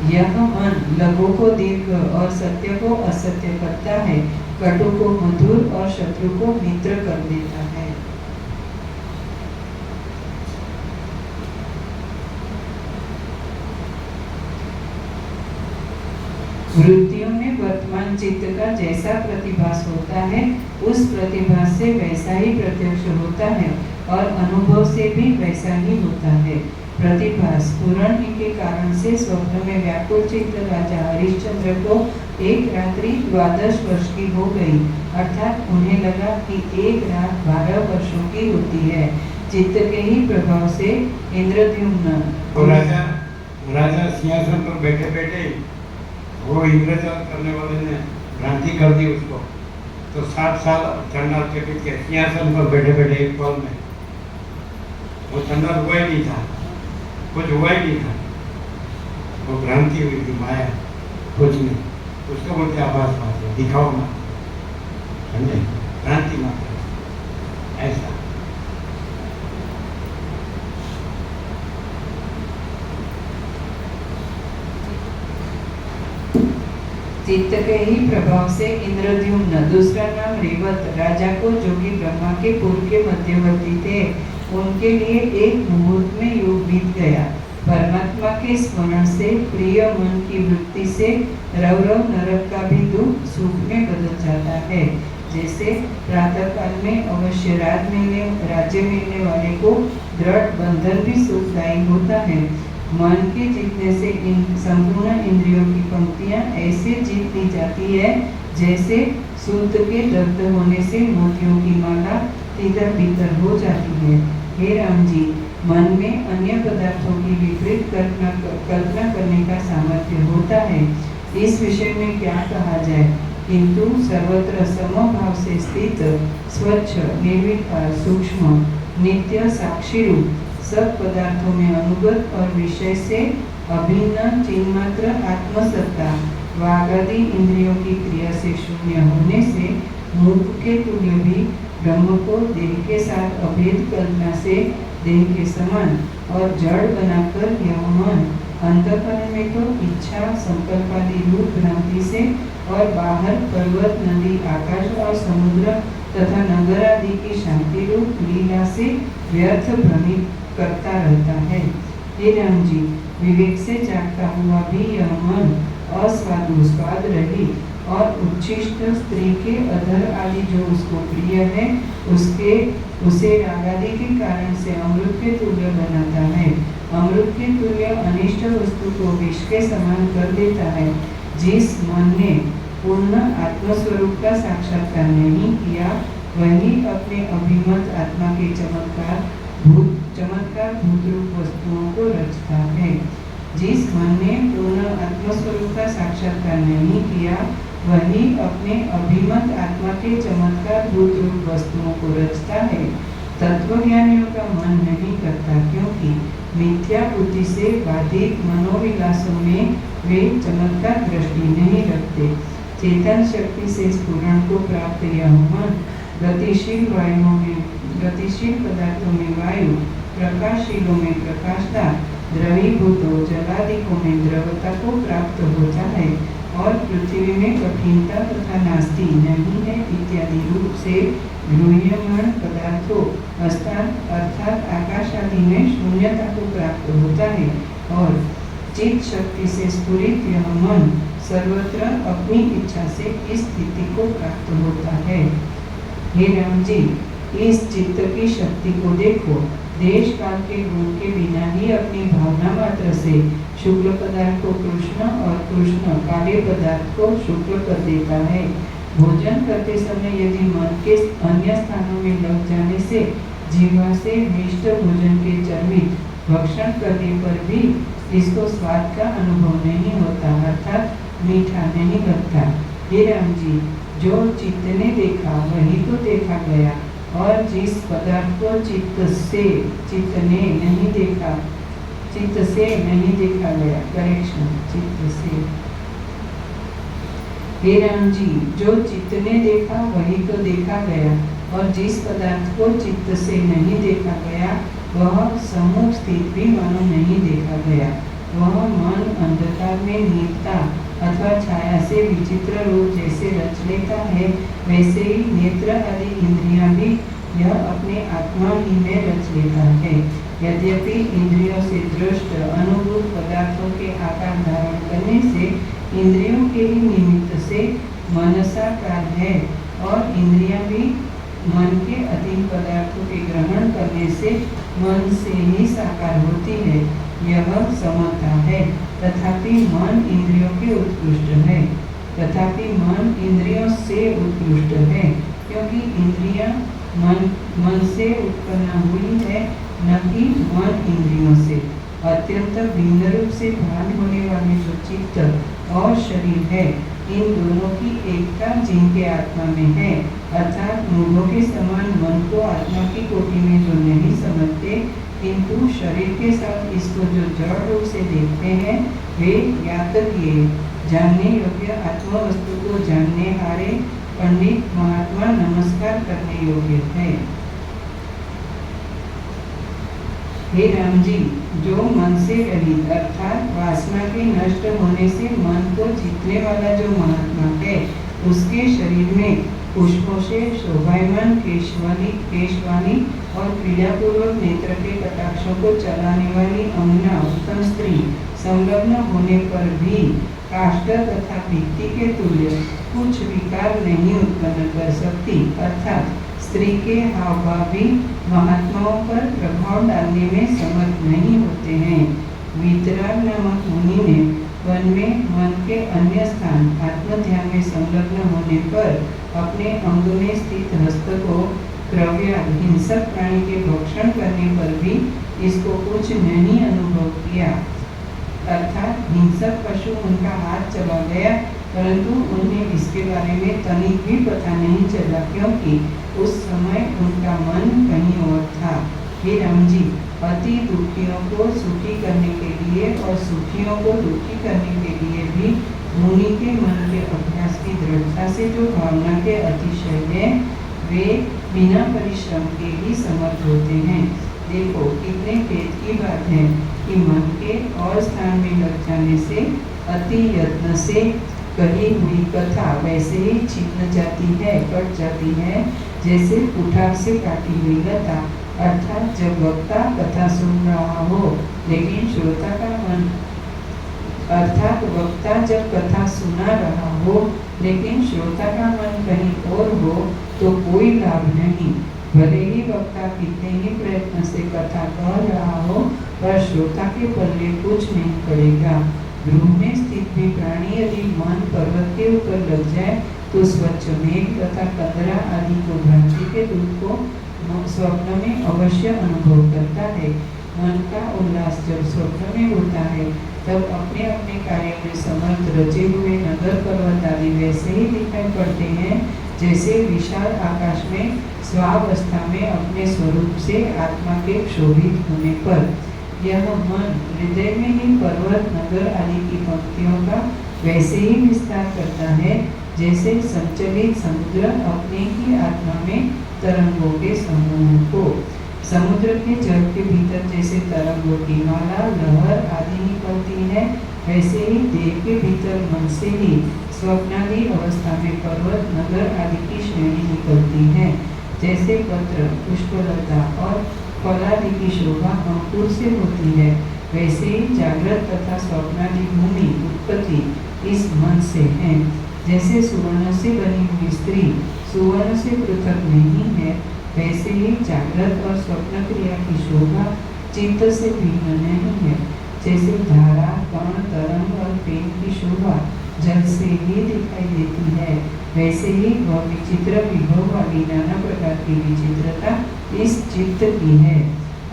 यह मन लघु को दीर्घ और सत्य को असत्य करता है, कटु को मधुर और शत्रु को मित्र कर देता है। वृत्तियों में वर्तमान चित्त का जैसा प्रतिभास होता है, उस प्रतिभास से वैसा ही प्रत्यक्ष होता है और अनुभव से भी वैसा ही होता है। प्रतिभास पूर्ण के कारण से स्वप्न में व्याकुल चित्त राजा हरिश्चंद्र को एक रात्रि 12 वर्ष की हो गई, अर्थात उन्हें लगा कि एक रात 12 वर्षों की होती है। चित्त के ही प्रभाव से इंद्रद्युम्न राजा सिंहासन पर बैठे बैठे वो इंद्रजाल करने वाले ने भ्रांति कर दी उसको, तो 7 साल चंडाल के पीछे सिंहासन पर बैठे बैठे एक पल में वो चंडाल हुआ ही नहीं था, कुछ हुआ ही नहीं था, वो भ्रांति हुई थी, माया, कुछ नहीं, उसको बोलते आभास मात्र, दिखाओ मात्र, समझे? भ्रांति मात्र, ऐसा। चित्त के ही प्रभाव से इंद्रद्युम्न, दूसरा नाम रेवत, राजा को जोगी ब्रह्मा के पूर्व के मध्यवर्ती थे, उनके लिए एक मुहूर्त में युग बीत गया। परमात्मा के स्मरण से प्रिय मन की वृत्ति से रौरव नरक का भी दुख सुख में बदल जाता है। जैसे प्रातः काल में अवश्य राज्य मिलने वाले को दृढ़ बंधन भी सुखदायी होता है। मन के जीतने से इन संपूर्ण इंद्रियों की पंक्तियां ऐसे जीत ली जाती है जैसे सूत के दग्ध होने से मोतियों की माला तितर बितर हो जाती है। हे राम जी, मन में अन्य पदार्थों की विपरीत कल्पना करने का सामर्थ्य होता है। इस विषय में क्या कहा जाए, किंतु सर्वत्र समभाव से स्थित स्वच्छ निर्विकार सूक्ष्म नित्य साक्षी रूप सब पदार्थों में अनुगत और विषय से अभिन्न चिन्मात्र आत्मसत्ता वागादि इंद्रियों की क्रिया से शून्य होने से मूक के तुल्य भी ब्रह्म को देह के साथ अभेद कल्पना से देह के समान और जड़ बनाकर यह मन अंतःकरण में तो इच्छा संकल्पादि रूप भ्रांति से और बाहर पर्वत नदी आकाश और समुद्र तथा नगर आदि की शांति रूप लीला से व्यर्थ भ्रमित करता रहता है। हे राम जी, विवेक से जागता हुआ भी यह मन अस्वादु स्वाद रहित और उच्छिष्ट स्त्री के अधर आदि जो उसको प्रिय है उसे रागादि के कारण से अमृत के तुल्य बनाता है। अमृत के तुल्य अनिष्ट वस्तु को विष के समान कर देता है। जिस मन ने पूर्ण आत्मस्वरूप का साक्षात्कार नहीं किया, वही अपने अभिमत आत्मा के चमत्कार भूत रूप वस्तुओं को रचता है। जिस मन ने पूर्ण आत्मस्वरूप का साक्षात्कार नहीं किया, वही अपने अभिमत आत्मा के चमत्कार भूत रूप वस्तुओं को रचता है। तत्वज्ञानियों का मन नहीं करता, क्योंकि मिथ्या बुद्धि से बाधित मनोविलासों में वे चमत्कार दृष्टि नहीं रखते। चेतन शक्ति से स्फुरण को प्राप्त यह मन गतिशील पदार्थों में वायु, प्रकाशशीलों में प्रकाशता, द्रवीभूतों जलादिकों में द्रवता को प्राप्त होता है और पृथ्वी में कठिनता तथा नास्ति नहीं है इत्यादि रूप से गृह्यमाण पदार्थों अर्थात आकाश आदि में शून्यता को प्राप्त होता है। और चित्त शक्ति से स्फुरित यह मन सर्वत्र अपनी इच्छा से इस स्थिति को प्राप्त होता है। हे राम जी, इस चित्त की शक्ति को देखो। देश काल के गुण के बिना ही अपनी भावना मात्र से शुक्ल पदार्थ को कृष्ण और कृष्ण काले पदार्थ को शुक्ल कर देता है। भोजन करते समय यदि मन के अन्य स्थानों में लग जाने से जीवा से मिष्ट भोजन के चर्वित भक्षण करने पर भी इसको स्वाद का अनुभव नहीं होता, अर्थात मीठा नहीं लगता। हे राम जी, जो चित्त ने देखा वही तो देखा गया, और जिस पदार्थ को चित्त ने नहीं देखा, चित्त से नहीं देखा गया, करेक्शन, चित्त से। हे राम जी, जो चित्त ने देखा वही तो देखा गया, और जिस पदार्थ को चित्त से नहीं देखा गया वह सम्मुख स्थित भी मानो नहीं देखा गया। वह मन अंधकार में नीलता अथवा छाया से विचित्र रूप जैसे रच लेता है, वैसे ही नेत्र आदि इंद्रियां भी यह अपने आत्मा ही में रच लेता है। यद्यपि इंद्रियों से दृष्ट अनुभूत पदार्थों के आकार धारण करने से इंद्रियों के ही निमित्त से मन साकार है, और इंद्रियां भी मन के अधीन पदार्थों के ग्रहण करने से मन से ही साकार होती है, यह समता है। तथापि मन इंद्रियों के उत्कृष्ट है, तथापि मन इंद्रियों से उत्कृष्ट है, क्योंकि इंद्रियां मन से उत्पन्न हुई है, न कि मन इंद्रियों से। अत्यंत भिन्न रूप से भान होने वाले जो चित्त और शरीर है, इन दोनों की एकता जिनके आत्मा में है, अर्थात मूढ़ों के समान मन को आत्मा की कोटि में जो नहीं समझते, किंतु शरीर के साथ इसको जो जड़ रूप से देखते हैं, वे यातकीय जानने योग्य आत्मा वस्तु को जानने हारे पंडित महात्मा नमस्कार करने योग्य है। हे राम जी, जो मन से रहित अर्थात वासना के नष्ट होने से मन को जीतने वाला जो महात्मा है, उसके शरीर में पुष्पों से शोभायमान केशवानी और क्रीड़ापूर्वक नेत्र के कटाक्षों को चलाने वाली अमना उत्तम स्त्री संलग्न होने पर भी काष्ठ तथा भित्ति के तुल्य कुछ विकार नहीं उत्पन्न कर सकती, अर्थात स्त्री के हाव भाव भी महात्माओं पर प्रभाव डालने में समर्थ नहीं होते हैं। वीतराग नामक मुनि ने वन में मन के अन्य स्थान आत्मध्यान में संलग्न होने पर अपने अंग में स्थित हस्त को क्रव्या हिंसक प्राणी के भक्षण करने पर भी इसको कुछ नहीं अनुभव किया, अर्थात हिंसक पशु उनका हाथ चला गया, परंतु उन्हें इसके बारे में तनिक भी पता नहीं चला, क्योंकि उस समय उनका मन कहीं और था। हे राम जी, अति दुखियों को सुखी करने के लिए और सुखियों को दुखी करने के लिए भी मुनि के मन के अभ्यास की दृढ़ता से जो भावना के अतिशय है, वे बिना परिश्रम के ही समर्थ होते हैं। देखो कितने खेद की बात है कि मन के और स्थान में लग जाने से अति यत्न से कही हुई कथा वैसे ही छिन्न जाती है, कट जाती है, जैसे कुठार से काटी हुई लता। अर्थात जब वक्ता कथा सुन रहा हो लेकिन श्रोता का मन, अर्थात वक्ता जब कथा सुना रहा हो लेकिन श्रोता का मन कहीं और हो तो कोई लाभ नहीं। भले ही वक्ता कितने ही प्रयत्न से कथा कह रहा हो, पर श्रोता के पल्ले कुछ नहीं पड़ेगा। गृह में स्थित भी प्राणी यदि मन पर्वत के ऊपर लग जाए तो स्वच्छ मेघ तथा कंदरा आदि को भ्रांति के दूध को स्वप्न में अवश्य अनुभव करता है। मन का उल्लास जब स्वप्न में होता है तब अपने अपने कार्य में समर्थ रचे हुए नगर पर्वत आदि वैसे ही दिखाई पड़ते हैं जैसे विशाल आकाश में स्वावस्था में अपने स्वरूप से आत्मा के क्षोभित होने पर। यह मन हृदय में ही पर्वत नगर आदि की पंक्तियों का वैसे ही विस्तार करता है जैसे संचलित समुद्र अपने ही आत्मा में तरंगों के समूह को। समुद्र के जल के भीतर जैसे तरंगों की माला लहर आदि निकलती है, वैसे ही देह के भीतर मन से ही स्वप्नादि अवस्था में पर्वत नगर आदि की श्रेणी निकलती है। जैसे पत्र पुष्पलता और फलादि की शोभा अंकुर से होती है, वैसे ही जागृत तथा स्वप्नादि भूमि उत्पत्ति इस मन से है। जैसे सुवर्ण से बनी हुई स्त्री सुवर्ण से पृथक नहीं है, वैसे ही जागृत और स्वप्न क्रिया की शोभा चित्त से भिन्न नहीं है। जैसे धारा, कण, तरंग और पेन की शोभा जल से ही दिखाई देती है, वैसे ही वह विचित्र विभव वाली नाना प्रकार की विचित्रता इस चित्त की है।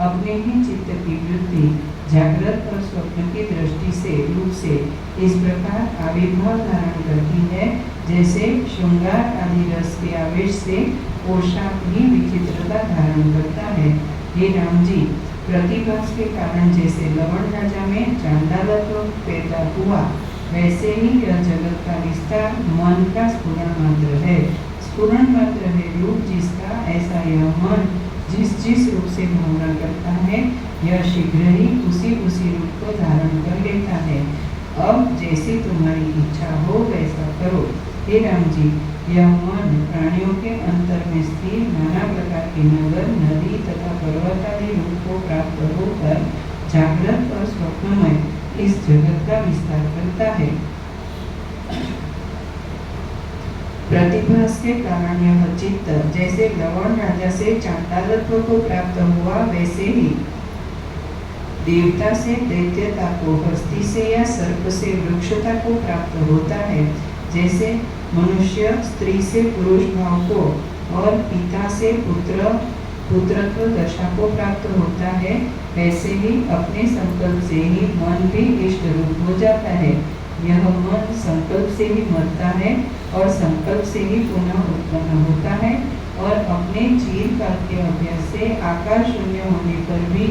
अपने ही चित्त की वृत्ति जागृत और स्वप्न की दृष्टि से रूप से इस प्रकार आविर्भाव धारण करती है, जैसे श्रृंगार आदि रस के आवेश से पोशाक भी विचित्रता धारण करता है। हे राम जी, प्रतिभास के कारण जैसे लवण राजा में चांडालत्व पैदा हुआ, वैसे ही यह जगत का विस्तार मन का स्फुरण मात्र है। स्फुरण मात्र है रूप जिसका, ऐसा यह मन जिस रूप से भावना करता है, यह शीघ्र ही उसी रूप को धारण कर लेता है। अब जैसी तुम्हारी इच्छा हो वैसा करो। हे राम जी, यह मन प्राणियों के अंतर में स्थिर नाना प्रकार के नगर, नदी तथा पर्वत आदि रूप को प्राप्त होकर जागृत और स्वप्नमय इस जगत का विस्तार करता है। प्रतिभास के कारण यह चित्त जैसे लवण राजा से चांडालत्व को प्राप्त हुआ, वैसे ही देवता से दैत्यता को, हस्ती से या सर्प से वृक्षता को प्राप्त होता है। जैसे मनुष्य स्त्री से पुरुष भाव को और पिता से पुत्रत्व दशा को प्राप्त होता है, वैसे ही अपने संकल्प से ही मन भी इष्ट रूप हो जाता है। यह मन संकल्प से ही मरता है और संकल्प से ही पुनः उत्पन्न होता है, और अपने चिरकाल के अभ्यास से आकार शून्य होने पर भी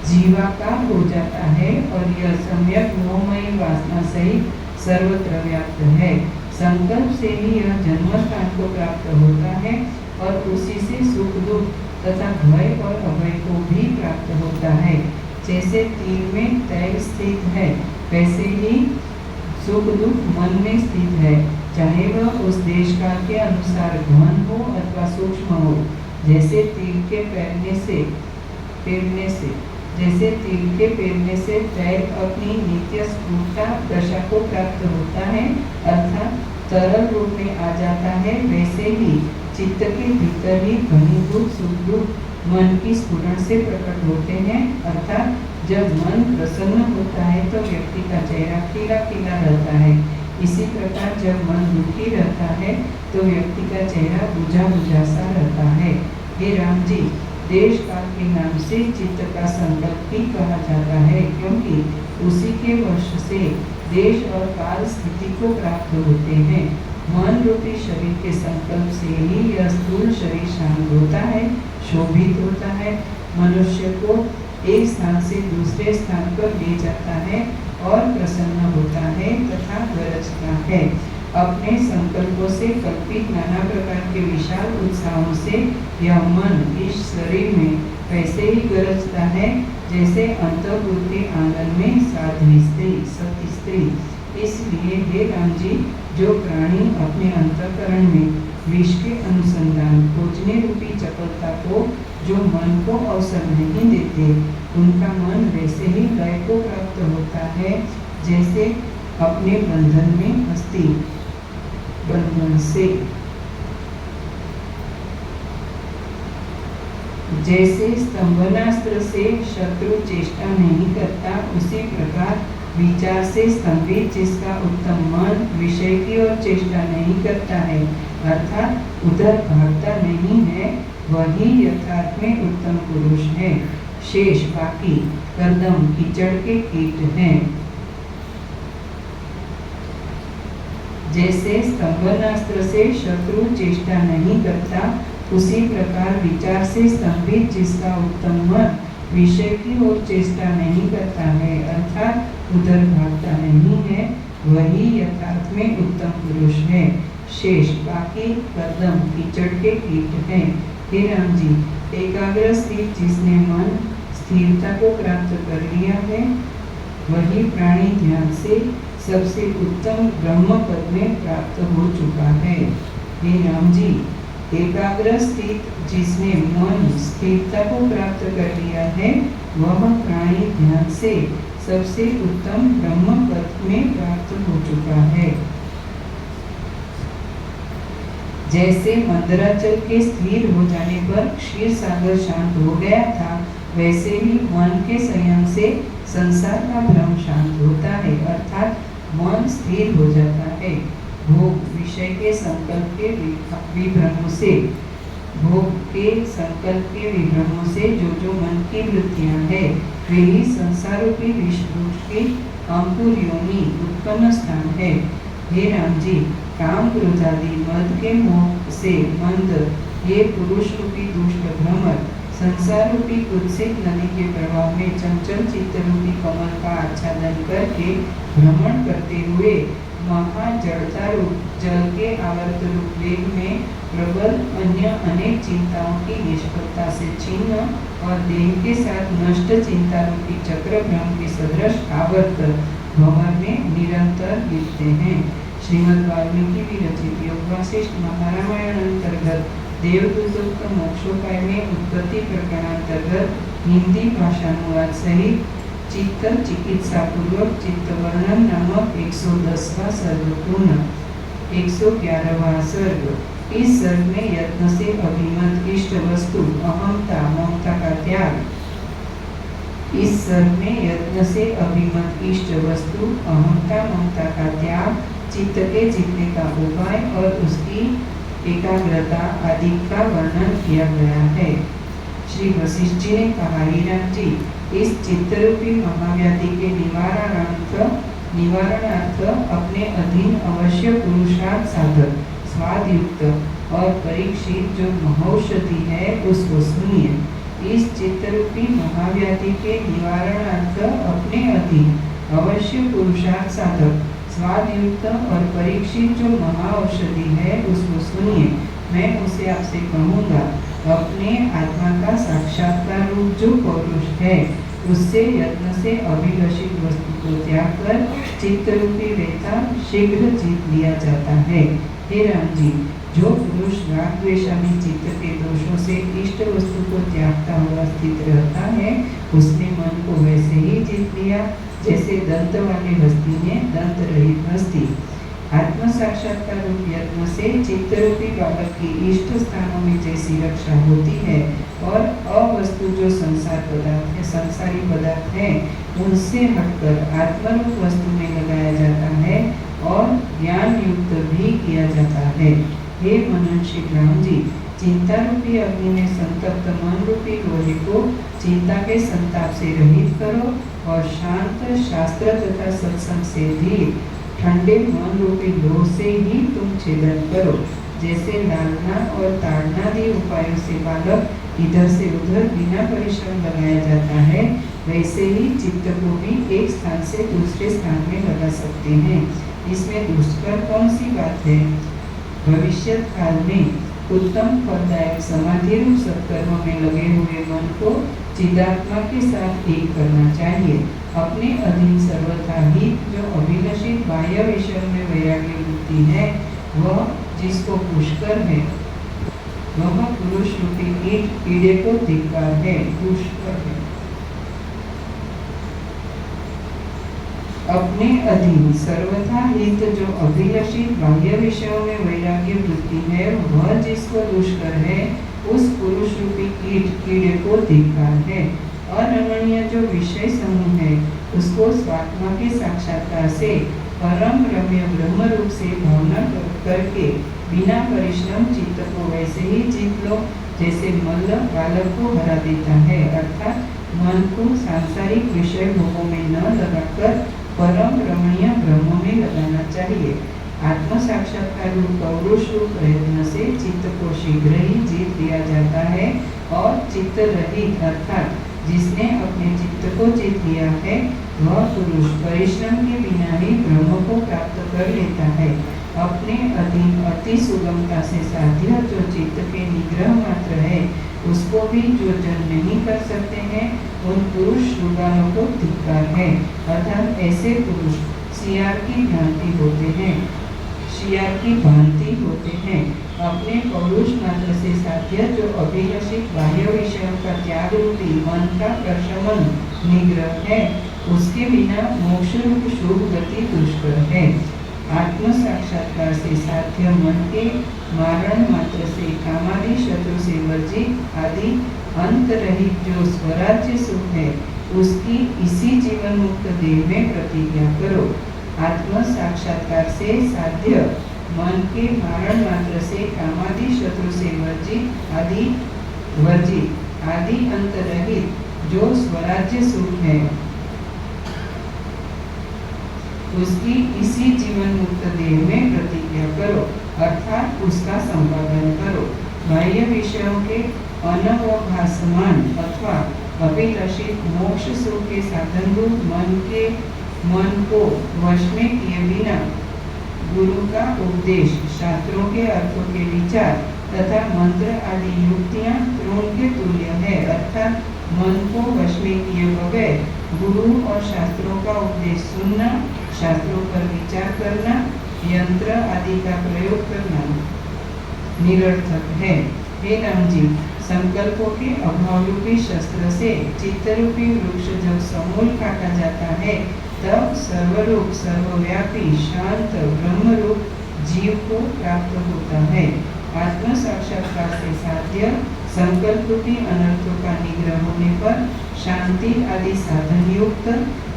जीवाकार हो जाता है, और यह सम्यक मोहमयी वासना सहित सर्वत्र व्याप्त है। संकल्प से ही यह जन्म स्थान को प्राप्त होता है, और उसी से सुख दुख तथा भय और अभय को भी प्राप्त होता है। जैसे तीर में तैल स्थित है, वैसे ही सुख दुख मन में स्थित है, चाहे वह उस देश काल के अनुसार घन हो अथवा सूक्ष्म हो। जैसे तीर के पेरने से तैल अपनी नित्य स्फुटता दशा को प्राप्त होता है, अर्थात तरल रूप में आ जाता है, वैसे ही चित्त के भीतर ही घनीभूत सुख दुख मन की स्फुरण से प्रकट होते हैं। अर्थात जब मन प्रसन्न होता है तो व्यक्ति का चेहरा खिला खिला रहता है। इसी प्रकार जब मन दुखी रहता है तो व्यक्ति का चेहरा बुझा बुझा सा रहता है। हे राम जी, देश काल के नाम से चित्त का संकल्प भी कहा जाता है, क्योंकि उसी के वश से देश और काल स्थिति को प्राप्त होते हैं। मन रूपी शरीर के संकल्प से ही यह स्थूल शरीर शांत होता है, शोभित होता है, मनुष्य को एक स्थान से दूसरे स्थान पर ले जाता है और प्रसन्न होता है तथा गरजता है। अपने संकल्पों से कल्पित नाना प्रकार के विशाल उत्साहों से यह मन इस शरीर में वैसे ही गरजता है, जैसे अंतःपुर के आंगन में साध्वी स्त्री, सती स्त्री। इसलिए हे राम जी, जो प्राणी अपने अंतःकरण में विष के अनुसंधान खोजने रूपी चपलता को, जो मन को अवसर नहीं देते, उनका मन वैसे ही लय को प्राप्त होता है, जैसे अपने बंधन में हस्ती बंधन से, जैसे स्तंभनास्त्र से शत्रु चेष्टा नहीं करता, उसी प्रकार विचार से स्तंभित जिसका उत्तम मन विषय की ओर चेष्टा नहीं करता है, अर्थात उधर भागता नहीं है, वही यथार्थ में उत्तम पुरुष है। शेष बाकी कर्दम कीचड़ के कीट हैं। जैसे स्तंभनास्त्र से शत्रु चेष्टा नहीं करता, उसी प्रकार विचार से स्तंभित जिसका उत्तम मन विषय की ओर चेष्टा नहीं करता है, अर्थात उधर भागता नहीं है, वही यथार्थ में उत्तम पुरुष है। शेष बाकी कर्दम कीचड़ के कीट हैं। हे राम जी, एकाग्र स्थित जिसने मन स्थिरता को प्राप्त कर लिया है, वही प्राणी ध्यान से सबसे उत्तम ब्रह्म पद में प्राप्त हो चुका है। हे राम जी, एकाग्र स्थित जिसने मन स्थिरता को प्राप्त कर लिया है, वह प्राणी ध्यान से सबसे उत्तम ब्रह्म पद में प्राप्त हो चुका है। जैसे मंदराचल के स्थिर हो जाने पर क्षीर सागर शांत हो गया था, वैसे ही मन के संयम से संसार का भ्रम शांत होता है, अर्थात मन स्थिर हो जाता है। भोग विषय के संकल्प के विभ्रमों से जो मन की वृत्तियां है, वे ही संसार रूपी विष की अंकुर योनि उत्पन्न स्थान है। हे राम जी, काम क्रोध आदि मद के मोह से मंद ये पुरुष रूपी दुष्ट भ्रमर संसार रूपी कुत्सित नदी के प्रवाह में चंचल चित्त रूपी कमल का आच्छादन करके भ्रमण करते हुए महाजड़ता रूप जल के आवर्त रूप वेग में प्रबल अन्य अनेक चिंताओं की निष्फलता से छिन्न और देह के साथ नष्ट चिंता रूपी चक्र भ्रम के सदृश आवर्त भंवर में निरंतर गिरते हैं। श्रीमद् वाल्मीकि विरचित योग वासिष्ठ महारामायण अंतर्गत देवदूत मोक्षोपाय में उत्पत्ति प्रकरणांतर्गत हिंदी भाषानुवाद सहित चित्त चिकित्सा पूर्वक चित्त वर्णन नामक 110वां सर्ग पूर्ण। 111वां सर्ग। इस सर्ग में यत्न से अभिमत इष्ट वस्तु अहमता ममता का त्याग। इस सर्ग में यत्न से अभिमत इष्ट वस्तु अहमता ममता का त्याग, चित्त के जीतने का उपाय और उसकी एकाग्रता आदि का वर्णन किया गया है। श्री वशिष्ठ जी ने कहा, हे राम जी, इस चित्तरूपी महाव्याधि के निवारणार्थ अपने अधीन अवश्य पुरुषार्थ साधक स्वादयुक्त और परीक्षित जो महौषधि है उसको सुनिए। इस चित्तरूपी महाव्याधि के निवारणार्थ अपने अधीन अवश्य पुरुषार्थ साधक स्वादयुक्त और परीक्षित जो महाऔषधि है उसको सुनिए। मैं उसे आपसे कहूँगा, अपने आत्मा का साक्षात्कार रूप जो पौरुष है उससे यत्न से अभिलषित वस्तु को त्याग कर चित्त रूपी वेता शीघ्र जीत लिया जाता है। हे राम जी, जो पुरुष राग द्वेषादि चित्त के दोषों से इष्ट वस्तु को त्यागता हुआ स्थित रहता है, उसने मन को वैसे ही जीत लिया जैसे दंत वाली हस्ती ने दंत रहित हस्ती। आत्म साक्षात्कार रूप यत्न से चित्त रूपी बालक की इष्ट स्थानों में जैसी रक्षा होती है और अवस्तु जो संसारी पदार्थ है उनसे हटकर आत्मरूप वस्तु में लगाया जाता है और ज्ञान युक्त भी किया जाता है। हे मनुष्य राम जी, चिंता रूपी अग्नि में संतप्त मन रूपी लोहे को चिंता के संताप से रहित करो और शांत शास्त्र तथा सत्संग से भी ठंडे मन रूपी लोह से ही तुम छेदन करो। जैसे लालना और ताड़नादि उपायों से बालक इधर से उधर बिना परिश्रम लगाया जाता है, वैसे ही चित्त को भी एक स्थान से दूसरे स्थान में लगा सकते हैं। इसमें दुष्कर कौन सी बात है? भविष्य काल में उत्तम फलदायक समाधि रूप सत्कर्म में लगे हुए मन को चिदात्मा के साथ एक करना चाहिए। अपने अधीन सर्वथा ही जो अभिलषित बाह्य विषय में वैराग्य वृत्ति है, वह जिसको पुष्कर है, वह पुरुष रूपी कीड़े को धिक्कार है, पुष्कर है। अपने अधीन सर्वथा हित जो अभिलषित बाह्य विषयों में वैराग्य वृत्ति है, वह जिसको दुष्कर है, उस पुरुष रूपी कीड़े को धिक्कार है। अरमणीय जो विषय समूह है, उसको स्वात्मा के साक्षात्कार से परम रम्य ब्रह्म रूप से भावना करके बिना परिश्रम चित्त को वैसे ही जीत लो जैसे मल्ल बालक को हरा देता है, अर्थात मन को सांसारिक विषय भोगों में न लगाकर परम रमणीय ब्रह्म में लगाना चाहिए। आत्म साक्षात्कार रूप पौरुष रूप प्रयत्न से चित्त को शीघ्र ही जीत लिया जाता है और चित्त रहित अर्थात जिसने अपने चित्त को जीत लिया है, वह पुरुष परिश्रम के बिना ही ब्रह्म को प्राप्त कर लेता है। अपने अधीन अति सुगमता से साध्य जो चित्त के निग्रह मात्र है, उसको भी जो जन नहीं कर सकते हैं, उन पुरुष शुभाओं को धिक्कार है। अर्थात ऐसे पुरुष शियार की भ्रांति होते हैं। अपने पौरुष मात्र से साध्य जो अभिलषित बाह्य विषयों का त्याग रूपी मन का प्रशमन निग्रह है, उसके बिना मोक्ष रूप शुभ गति दुष्कर है। आत्म साक्षात्कार से साध्य मन के मारण मात्र से, कामादि शत्रु से वर्जित आदि अंत रहित जो स्वराज्य सुख है उसकी इसी जीवन मुक्त देह में प्रतिज्ञा करो। आत्म साक्षात्कार से साध्य मन के मारण मात्र से, कामादि शत्रु से वर्जित आदि अंत रहित जो स्वराज्य सुख है उसकी इसी जीवन मुक्त देह में प्रतिज्ञा करो, अर्थात उसका संपादन करो। बाह्य विषयों के अनवभासमान अथवा अभिलषित मोक्ष सुख के साधन रूप मन को वश में किए बिना गुरु का उपदेश, शास्त्रों के अर्थों के विचार तथा मंत्र आदि युक्तियां तृण के तुल्य है। अर्थात मन को वश में किए बगैर गुरु और शास्त्रों का उपदेश सुनना, शास्त्रों पर विचार करना, यंत्र आदि का प्रयोग करना निरर्थक है। हे राम जी, संकल्पों के अभाव रूपी शस्त्र से चित्त रूपी वृक्ष जब समूल काटा जाता है तब सर्वरूप सर्वव्यापी शांत ब्रह्म रूप जीव को प्राप्त होता है। आत्म साक्षात्कार से साध्य संकल्प रूपी अनर्थों का निग्रह होने पर शांति आदि साधन युक्त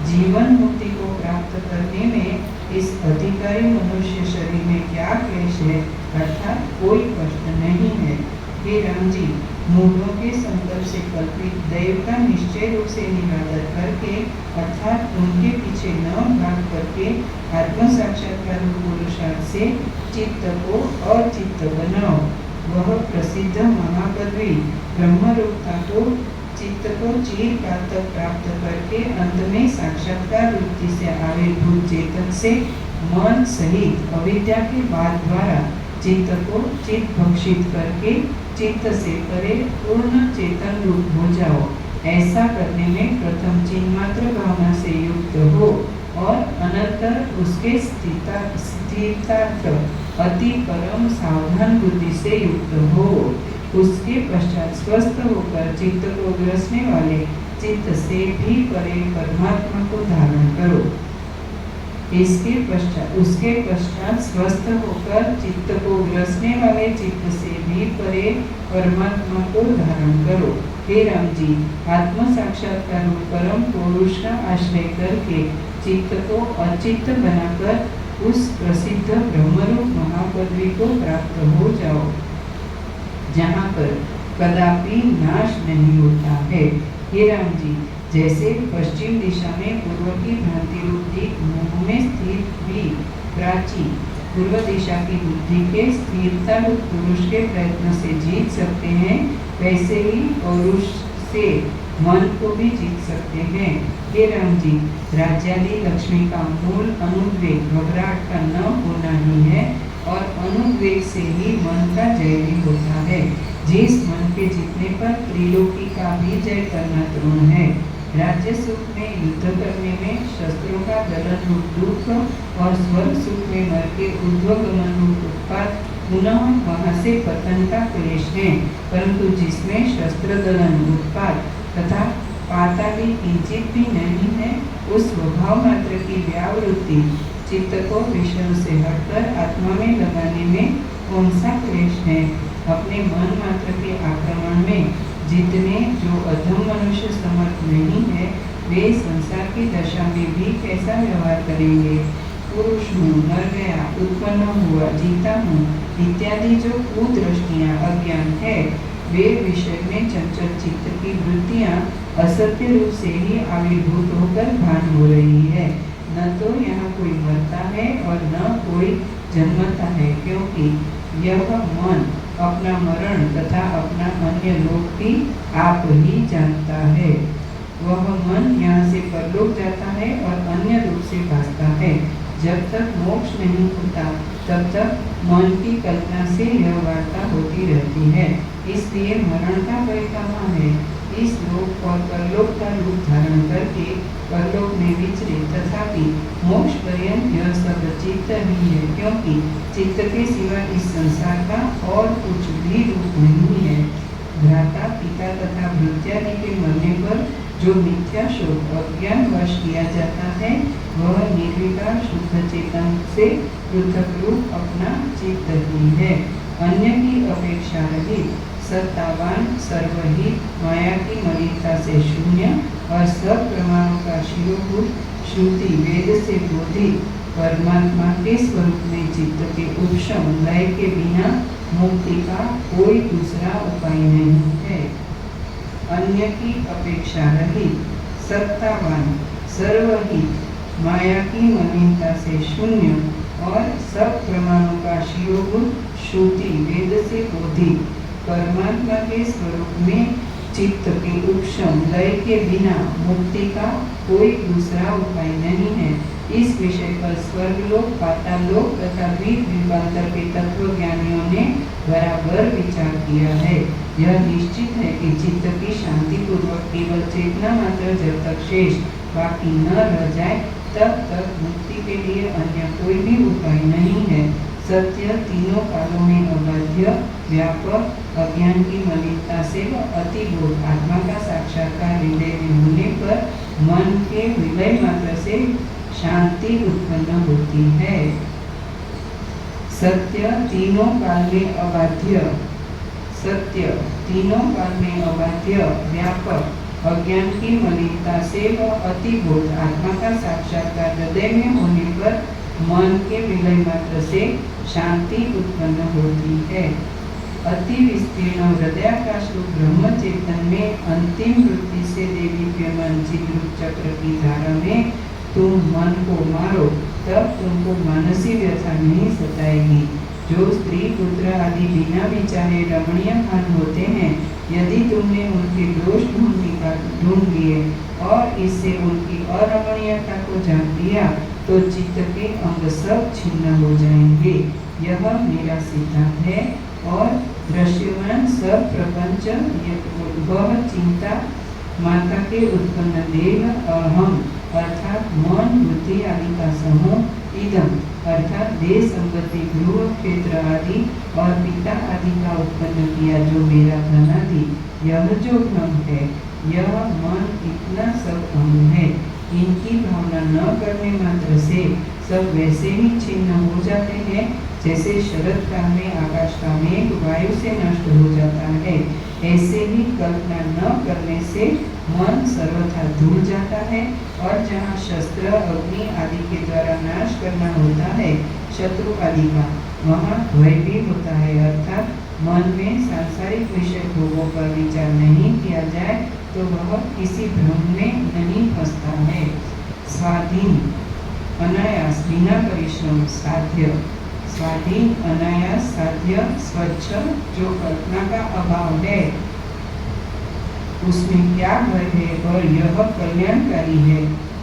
जीवन मुक्ति को प्राप्त करने में इस अधिकारी मनुष्य शरीर में क्या क्लेश है, अर्थात कोई कष्ट नहीं है। हे राम जी, मूढ़ों के संकल्प से कल्पित दैव का निश्चय रूप से निरादर करके अर्थात उनके पीछे न भाग करके आत्म साक्षात्कार पुरुषार्थ से चित्त को अचित्त बनाओ। वह प्रसिद्ध महापदवी ब्रह्म रूपता को चित्त को चिरकाल तक प्राप्त करके अंत में साक्षात्कार वृत्ति से आविर्भूत चेतन से मन सहित अविद्या के बाद द्वारा चित्त को चित्त भक्षित करके चित्त से परे पूर्ण चेतन रूप हो जाओ। ऐसा करने में प्रथम चिन्ह मात्र भावना से युक्त हो और अनंतर उसके स्थितार्थ अति परम सावधान बुद्धि से युक्त हो। उसके पश्चात स्वस्थ होकर चित्त को ग्रसने वाले चित्त से भी परे परमात्मा को धारण करो। उसके पश्चात स्वस्थ होकर चित्त को ग्रसने वाले चित्त से भी परे परमात्मा को धारण करो। हे राम जी, आत्म साक्षात्कार परम पुरुष का आश्रय करके चित्त को अचित्त बनाकर उस प्रसिद्ध ब्रह्मरूप महापदवी को प्राप्त हो जाओ, जहाँ पर कदापि नाश नहीं होता है। हे राम जी, जैसे पश्चिम दिशा में पूर्व की भ्रांति रूप दीप मुंह में स्थित भी प्राची पूर्व दिशा की बुद्धि के स्थिरता रूप पुरुष के प्रयत्न से जीत सकते हैं, वैसे ही पौरुष से मन को भी जीत सकते हैं। हे राम जी, राज्यादि लक्ष्मी का मूल अनुद्वेग घबराहट का न होना ही है और अनुद्वेग से ही मन का जय भी होता है। जिस मन के जीतने पर त्रिलोकी का भी जय करना तृण है। राज्य सुख में युद्ध करने में शस्त्रों का दलन रूप दुख और स्वर्ग सुख में मर के ऊर्ध्वगमन रूप उत्पात पुनः वहाँ से पतन का क्लेश है। परंतु जिसमें शस्त्र दलन उत्पात तथा पातादि किंचित भी नहीं है, उस स्वभाव मात्र की व्यावृत्ति चित्त को विषयों से हटकर आत्मा में लगाने में कौन सा क्लेश है। अपने मन मात्र के आक्रमण में जितने जो अधम मनुष्य समर्थ नहीं है, वे संसार की दशा में भी कैसा व्यवहार करेंगे। पुरुष हूँ, मर गया, उत्पन्न हुआ, जीता हूँ इत्यादि जो कुदृष्टियाँ अज्ञान है, वे विषय में चंचल चित्त की वृत्तियाँ असत्य रूप से ही आविर्भूत होकर भान हो रही है। न तो यहाँ कोई मरता है और न कोई जन्मता है, क्योंकि यह मन अपना मरण तथा अपना अन्य लोक भी आप ही जानता है। वह मन यहाँ से परलोक जाता है और अन्य रूप से भासता है। जब तक मोक्ष नहीं होता तब तक मन की कल्पना से यह वार्ता होती रहती है। इसलिए मरण का भय कहाँ है। इस लोक और परलोक का रूप धारण करके परलोक में विचरे, तथापि मोक्ष पर्यंत यह सब चित्त ही है, क्योंकि चित्त के सिवा इस संसार का और कुछ भी रूप नहीं है। भ्राता पिता तथा भृत्यादि के मरने पर जो मिथ्या शोक अज्ञान वश किया जाता है, वह निर्विकार शुद्ध चेतन से पृथक रूप अपना चित्त ही है। अन्य की अपेक्षा रहित, सत्तावान, सर्वहित, माया की मलिनता से शून्य और सब प्रमाणों का शिरोभूत, श्रुति वेद से बोधित परमात्मा के स्वरूप में चित्त के उपशम लय के बिना मुक्ति का कोई दूसरा उपाय नहीं है। अन्य की अपेक्षा रहित, सत्तावान, सर्वहित, माया की मलिनता से शून्य और सब प्रमाणों का शिरोभूत, श्रुति वेद से बोधित परमात्मा के स्वरूप में चित्त के उपशम लय के बिना मुक्ति का कोई दूसरा उपाय नहीं है। इस विषय पर स्वर्गलोक, पाताललोक तथा वीर युगांतर के तत्वज्ञानियों ने बराबर विचार किया है। यह निश्चित है कि चित्त की शांति पूर्वक केवल चेतना मात्र जब तक शेष बाकी न रह जाए तब तक मुक्ति के लिए अन्य कोई भी उपाय नहीं है। सत्य तीनों कालों में अबाध्य, व्यापक, अज्ञान की मलिनता से व अतिबोध आत्मा का साक्षात्कार हृदय में होने पर मन के विलय मात्र से शांति उत्पन्न होती है। सत्य तीनों काल में अबाध्य, सत्य तीनों काल में अबाध्य, व्यापक, अज्ञान की मलिनता से व अतिबोध आत्मा का साक्षात्कार हृदय में होने पर मन के विलय मात्र से शांति उत्पन्न होती है। अति विस्तीर्ण हृदयाकाश रूप ब्रह्म चेतन में अंतिम वृत्ति से देदीप्यमान चिद्रूप चक्र की धारा में तुम मन को मारो, तब तुमको मानसी व्यथा नहीं सताएगी। जो स्त्री पुत्र आदि बिना विचारे रमणीय खान होते हैं, यदि तुमने उनके दोष ढूंढ लिए और इससे उनकी अरमणीयता को जान लिया तो चित्त के अंग सब छिन्न हो जाएंगे। यह मेरा सिद्धांत है और दृश्यमान सब प्रपंच वह चिंता माता के उत्पन्न देह अहम अर्थात मन बुद्धि आदि का समूह इदम अर्थात देह संपत्ति गृह क्षेत्र आदि और पिता आदि का उत्पन्न किया जो मेरा धन आदि, यह जो भ्रम है, यह मन इतना सब अंग है। इनकी भावना न करने मात्र से सब वैसे ही छिन्न हो जाते हैं जैसे शरद काल में आकाश का मेघ वायु से नष्ट हो जाता है। ऐसे ही कल्पना न करने से मन सर्वथा धूल जाता है और जहाँ शस्त्र अग्नि आदि के द्वारा नाश करना होता है शत्रु आदि का, वहाँ भय भी होता है। अर्थात मन में सांसारिक विषय भोगों पर विचार नहीं किया जाए तो वह किसी भ्रम में नहीं फंसता है। स्वाधीन, अनायास, बिना परिश्रम, साध्य, स्वाधीन, अनायास, साध्य, स्वच्छ, जो कल्पना का अभाव है उसमें क्या भय है और यह कल्याणकारी है,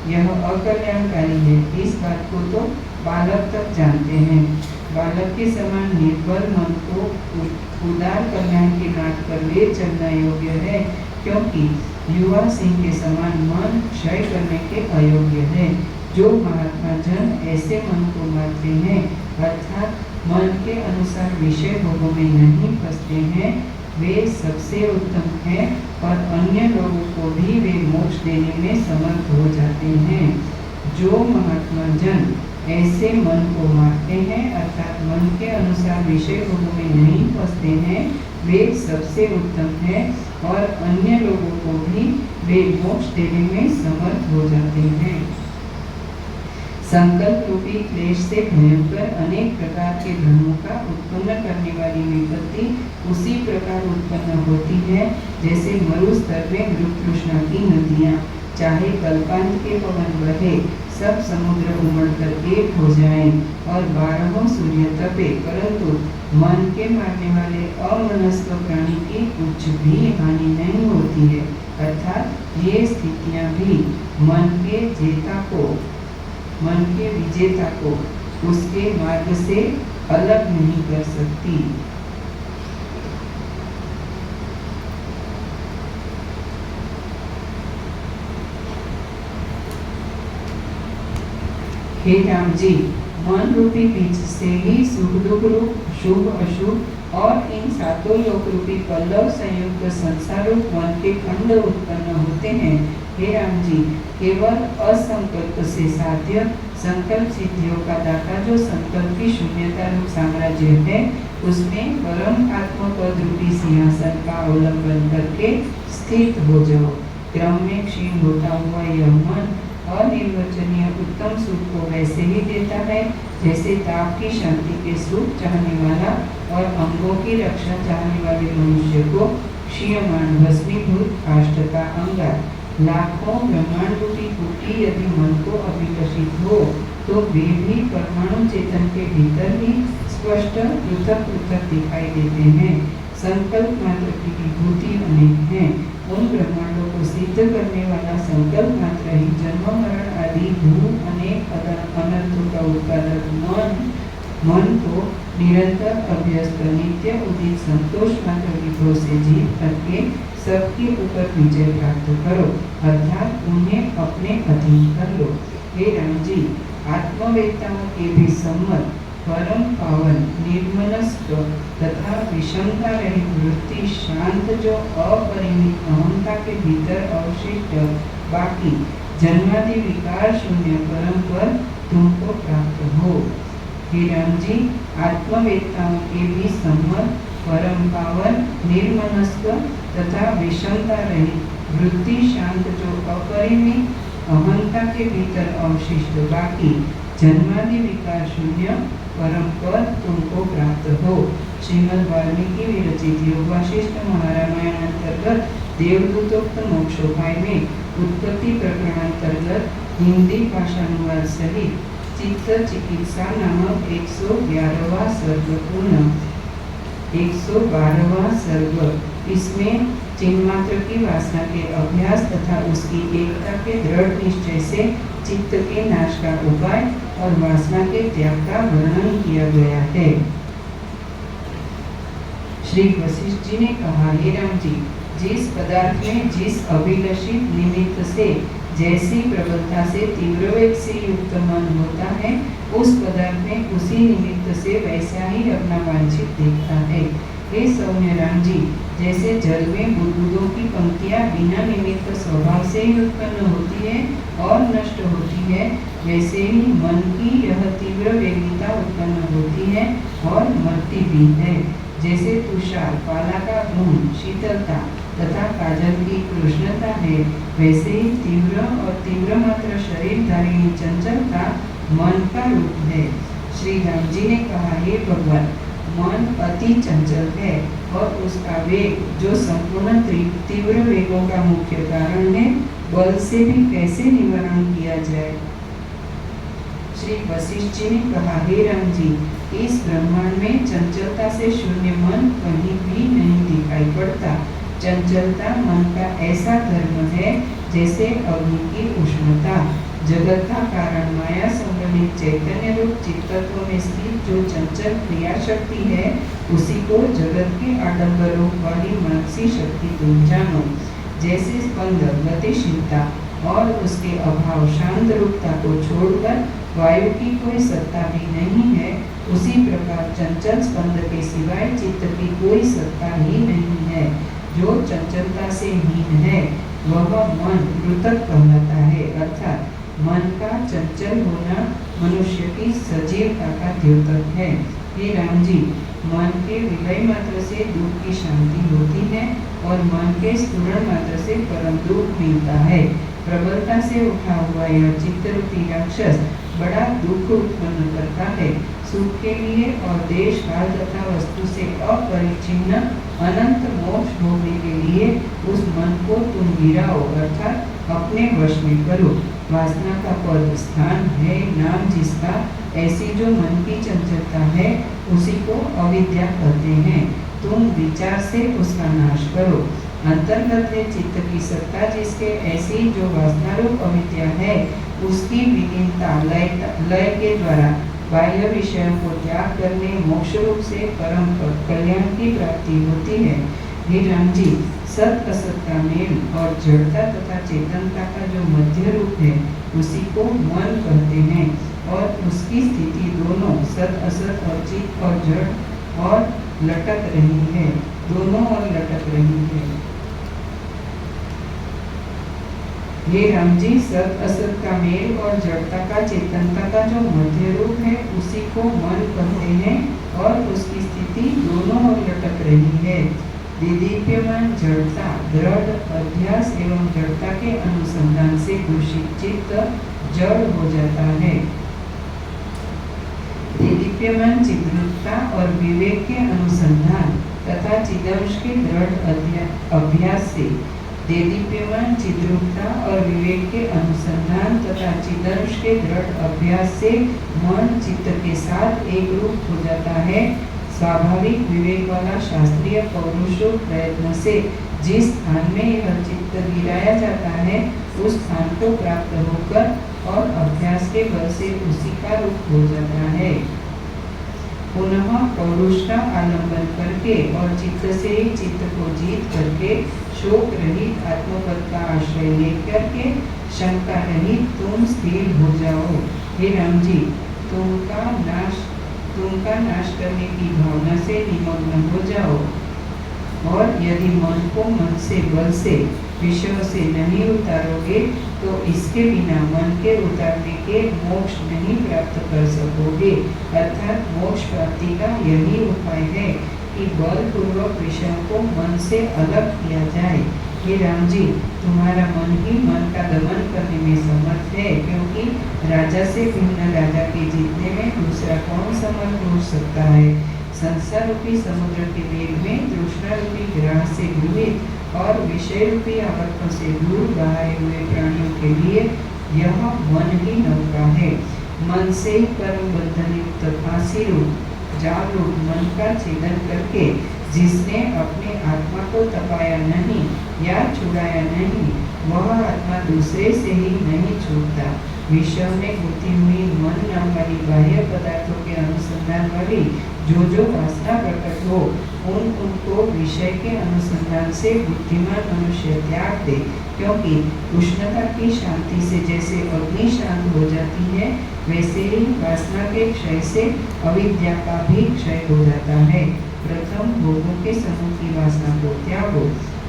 यह अकल्याणकारी है। इस बात को तो बालक तक जानते हैं। बालक के समान निर्बल मन को उदार कल्याण के मार्ग पर ले चलना योग्य है, क्योंकि युवा सिंह के समान मन क्षय करने के अयोग्य है। जो महात्मा जन ऐसे मन को मारते हैं अर्थात मन के अनुसार विषय भोगों में नहीं फंसते हैं, वे सबसे उत्तम हैं और अन्य लोगों को भी वे मोक्ष देने में समर्थ हो जाते हैं। जो महात्मा जन ऐसे मन को मारते हैं अर्थात मन के अनुसार विषय भोगों में नहीं फंसते हैं, वे सबसे उत्तम हैं और अन्य लोगों को भी वे मोक्ष देने में समर्थ हो जाते हैं। संकल्प रूपी क्लेश से भयंकर अनेक प्रकार के भ्रमों का उत्पन्न करने वाली विपत्ति उसी प्रकार उत्पन्न होती है जैसे मरुस्तर में मृतृष्णा की नदियाँ, चाहे कल्पांत के पवन बहे, सब समुद्र उमड़कर एक हो जाए और 12 सूर्य तपे, परंतु मन के मारने वाले अमनस्क प्राणी की कुछ भी हानि नहीं होती है। अर्थात ये स्थितियाँ भी मन के विजेता को उसके मार्ग से अलग नहीं कर सकती। हे राम जी, मन रूपी बीज से ही सुख दुख रूप, शुभ अशुभ और इन सातों लोक रूपी पल्लव संयुक्त संसार रूप मन के खंड उत्पन्न होते हैं। हे राम जी, केवल असंकल्प से साध्य संकल्प सिद्धियों का दाता जो संकल्प की शून्यता रूप साम्राज्य है, उसमें परम आत्म पद रूपी सिंहासन का अवलंबन करके स्थित हो जाओ। क्रम में क्षीण होता हुआ यह मन अनिर्वचनीय उत्तम सुख को वैसे ही देता है जैसे ताप की शांति के सुख चाहने वाला और अंगों की रक्षा चाहने वाले मनुष्य को क्षीयमाण भस्मीभूत काष्ठ का अंगार। लाखों ब्रह्मांड रूपी कुटी यदि मन को अभिलषित हो तो वे भी परमाणु चेतन के भीतर ही स्पष्ट पृथक पृथक दिखाई देते हैं। संकल्प मात्र की विभूति अनेक है। उन ब्रह्मांडों को सिद्ध करने वाला संकल्प मात्र ही जन्म मरण आदि भू अनेक अनर्थों का उत्पादक मन को निरंतर अभ्यस्त नित्य उदित संतोष मात्र विभव से जीत करके सबके ऊपर विजय प्राप्त करो, अर्थात उन्हें अपने अधीन कर लो। हे राम जी, आत्मवेत्ताओं के भी सम्मत परम पावन निर्मनस्क तथा विषमता रहित वृत्ति शांत जो अपरिमित अहंता के भीतर अवशिष्ट बाकी जन्मादि विकार शून्य परम पद तुमको प्राप्त हो। हे राम जी, आत्मवेत्ताओं के भी सम्मत परम पावन निर्मनस्क तथा विषमता रहित वृत्ति शांत जो अपरिमित अहंता के भीतर अवशिष्ट बाकी जन्मादि विकार शून्य परम पद तुमको प्राप्त हो। श्रीमद् वाल्मीकि विरचित योग वासिष्ठ महारामायण अंतर्गत देवदूतोक्त मोक्षोपाय में उत्पत्ति प्रकरणांतर्गत हिंदी भाषानुवाद सहित चित्त चिकित्सा नामक 111वां सर्ग पूर्ण 112वां सर्ग। इसमें चिन्मात्र की वासना के अभ्यास तथा उसकी एकता के दृढ़ निश्चय से चित्त के नाश का उपाय और वासना के त्याग का वर्णन किया गया है। श्री वशिष्ठ जी ने कहा, हे राम जी, जिस पदार्थ में जिस अभिलषित निमित्त से जैसी प्रबलता से तीव्र वेग से युक्त मन होता है, उस पदार्थ में उसी निमित्त से वैसा ही अपना वांछित देखता है। हे सौम्य राम जी, जैसे जल में बुदबुदों की पंक्तियां बिना निमित्त स्वभाव से ही उत्पन्न होती है और नष्ट होती है, वैसे ही मन की यह तीव्र वेगिता उत्पन्न होती है और मरती भी है। जैसे तुषार, पाला का बूंद शीतलता तथा काजल की कृष्णता है, वैसे ही तीव्र और तीव्र मात्र शरीर धारिणी चंचलता मन का रूप है। श्री राम जी ने कहा, हे भगवान, मन अति चंचल है और उसका वेग जो संपूर्ण तीव्र वेगों का मुख्य कारण है, बल से भी कैसे निवारण किया जाए। श्री वशिष्ठ जी ने कहा, हे राम जी, इस ब्रह्मांड में चंचलता से शून्य मन कहीं भी नहीं दिखाई पड़ता। चंचलता मन का ऐसा धर्म है जैसे अग्नि की उष्णता। जगत का कारण माया संबंधित चैतन्य रूप चित्तत्व में स्थित जो चंचल क्रिया शक्ति है, उसी को जगत के आडंबर रूप वाली मानसी शक्ति तुम जानो। जैसे स्पंद गतिशीलता और उसके अभाव शांत रूपता को छोड़कर वायु की कोई सत्ता भी नहीं है, उसी प्रकार चंचल स्पंद के सिवाय चित्त की कोई सत्ता ही नहीं है। जो चंचलता से हीन है वह मन मृतक कहलाता है, अर्थात मन का चंचल होना मनुष्य की सजीवता का द्योतक है। हे राम जी, मन के विलय मात्र से दुख की शांति होती है और मन के स्फुरण मात्र से परम दुख मिलता है। प्रबलता से उठा हुआ यह चित्त रूपी राक्षस बड़ा दुख उत्पन्न करता है। सुख के लिए और देश काल तथा वस्तु से अपरिचिन्न अनंत मोक्ष भोगने के लिए उस मन को तुम गिराओ, अर्थात अपने वश में करो। वासना का पद स्थान है नाम जिसका, ऐसी जो मन की चंचलता है उसी को अविद्या कहते हैं। तुम विचार से उसका नाश करो। अंतर्गत है चित्त की सत्ता जिसके, ऐसी जो वासना रूप अविद्या है उसकी विलीनता लय के द्वारा बाह्य विषयों को त्याग करने मोक्ष रूप से परम कल्याण की प्राप्ति होती है। हे राम जी, सत असत का मेल और जड़ता तथा चेतनता का जो मध्य रूप है उसी को मन कहते हैं और उसकी स्थिति दोनों सत असत और चित और जड़ और लटक रही है, दोनों और लटक रही है। हे राम जी, सत असत का मेल और जड़ता का चेतनता का जो मध्य रूप है उसी को मन कहते हैं और उसकी स्थिति दोनों ओर लटक रही है। देदीप्यमान जड़ता दृढ़ अभ्यास एवं जड़ता के अनुसंधान से दूषित चित्त जड़ हो जाता है। देदीप्यमान चिद्रूपता और विवेक के अनुसंधान तथा चिदंश के दृढ़ अभ्यास से देदीप्यमान चिद्रूपता और विवेक के अनुसंधान तथा चिदंश के दृढ़ अभ्यास से मन चित्त के साथ एक रूप हो जाता है। स्वाभाविक विवेक वाला शास्त्रीय पौरुषो प्रयत्न से जिस स्थान में यह चित्त गिराया जाता है उस स्थान को प्राप्त होकर और अभ्यास के बल से उसी का रूप हो जाता है। पुनः पौरुष का आलंबन करके और चित्त से ही चित्त को जीत करके शोक रहित आत्मपद का आश्रय लेकर के शंका रहित तुम स्थिर हो जाओ। हे राम जी, तुमका नाश करने की भावना से निमग्न हो जाओ और यदि मन को मन से बल से विषयों से नहीं उतारोगे तो इसके बिना मन के उतारने के मोक्ष नहीं प्राप्त कर सकोगे। अर्थात मोक्ष प्राप्ति का यही उपाय है कि बलपूर्वक विषयों को मन से अलग किया जाए। हे राम जी, तुम्हारा मन ही मन का दमन करने में समर्थ है, क्योंकि राजा से भिन्न राजा के जीतने में दूसरा कौन समर्थ हो सकता है। संसार रूपी समुद्र के वेग में तृष्णा रूपी ग्राह से गृहित और विषय रूपी आवर्तों से दूर बहाए हुए प्राणियों के लिए यह मन ही नौका है। मन से ही परम बंधन युक्त फांसी रूप जाल रूप मन का छेदन करके जिसने अपने आत्मा को तपाया नहीं या छुड़ाया नहीं, वह आत्मा दूसरे से ही नहीं छूटता। विषयों में गुती हुई मन नाम वाली बाह्य पदार्थों के अनुसंधान वाली जो वासना प्रकट हो उनको विषय के अनुसंधान से बुद्धिमान मनुष्य त्याग दे, क्योंकि उष्णता की शांति से जैसे अग्नि शांत हो जाती है वैसे ही वासना के क्षय से अविद्या का भी क्षय हो जाता है। प्रथम भोगों के समूह की वासना को त्यागो,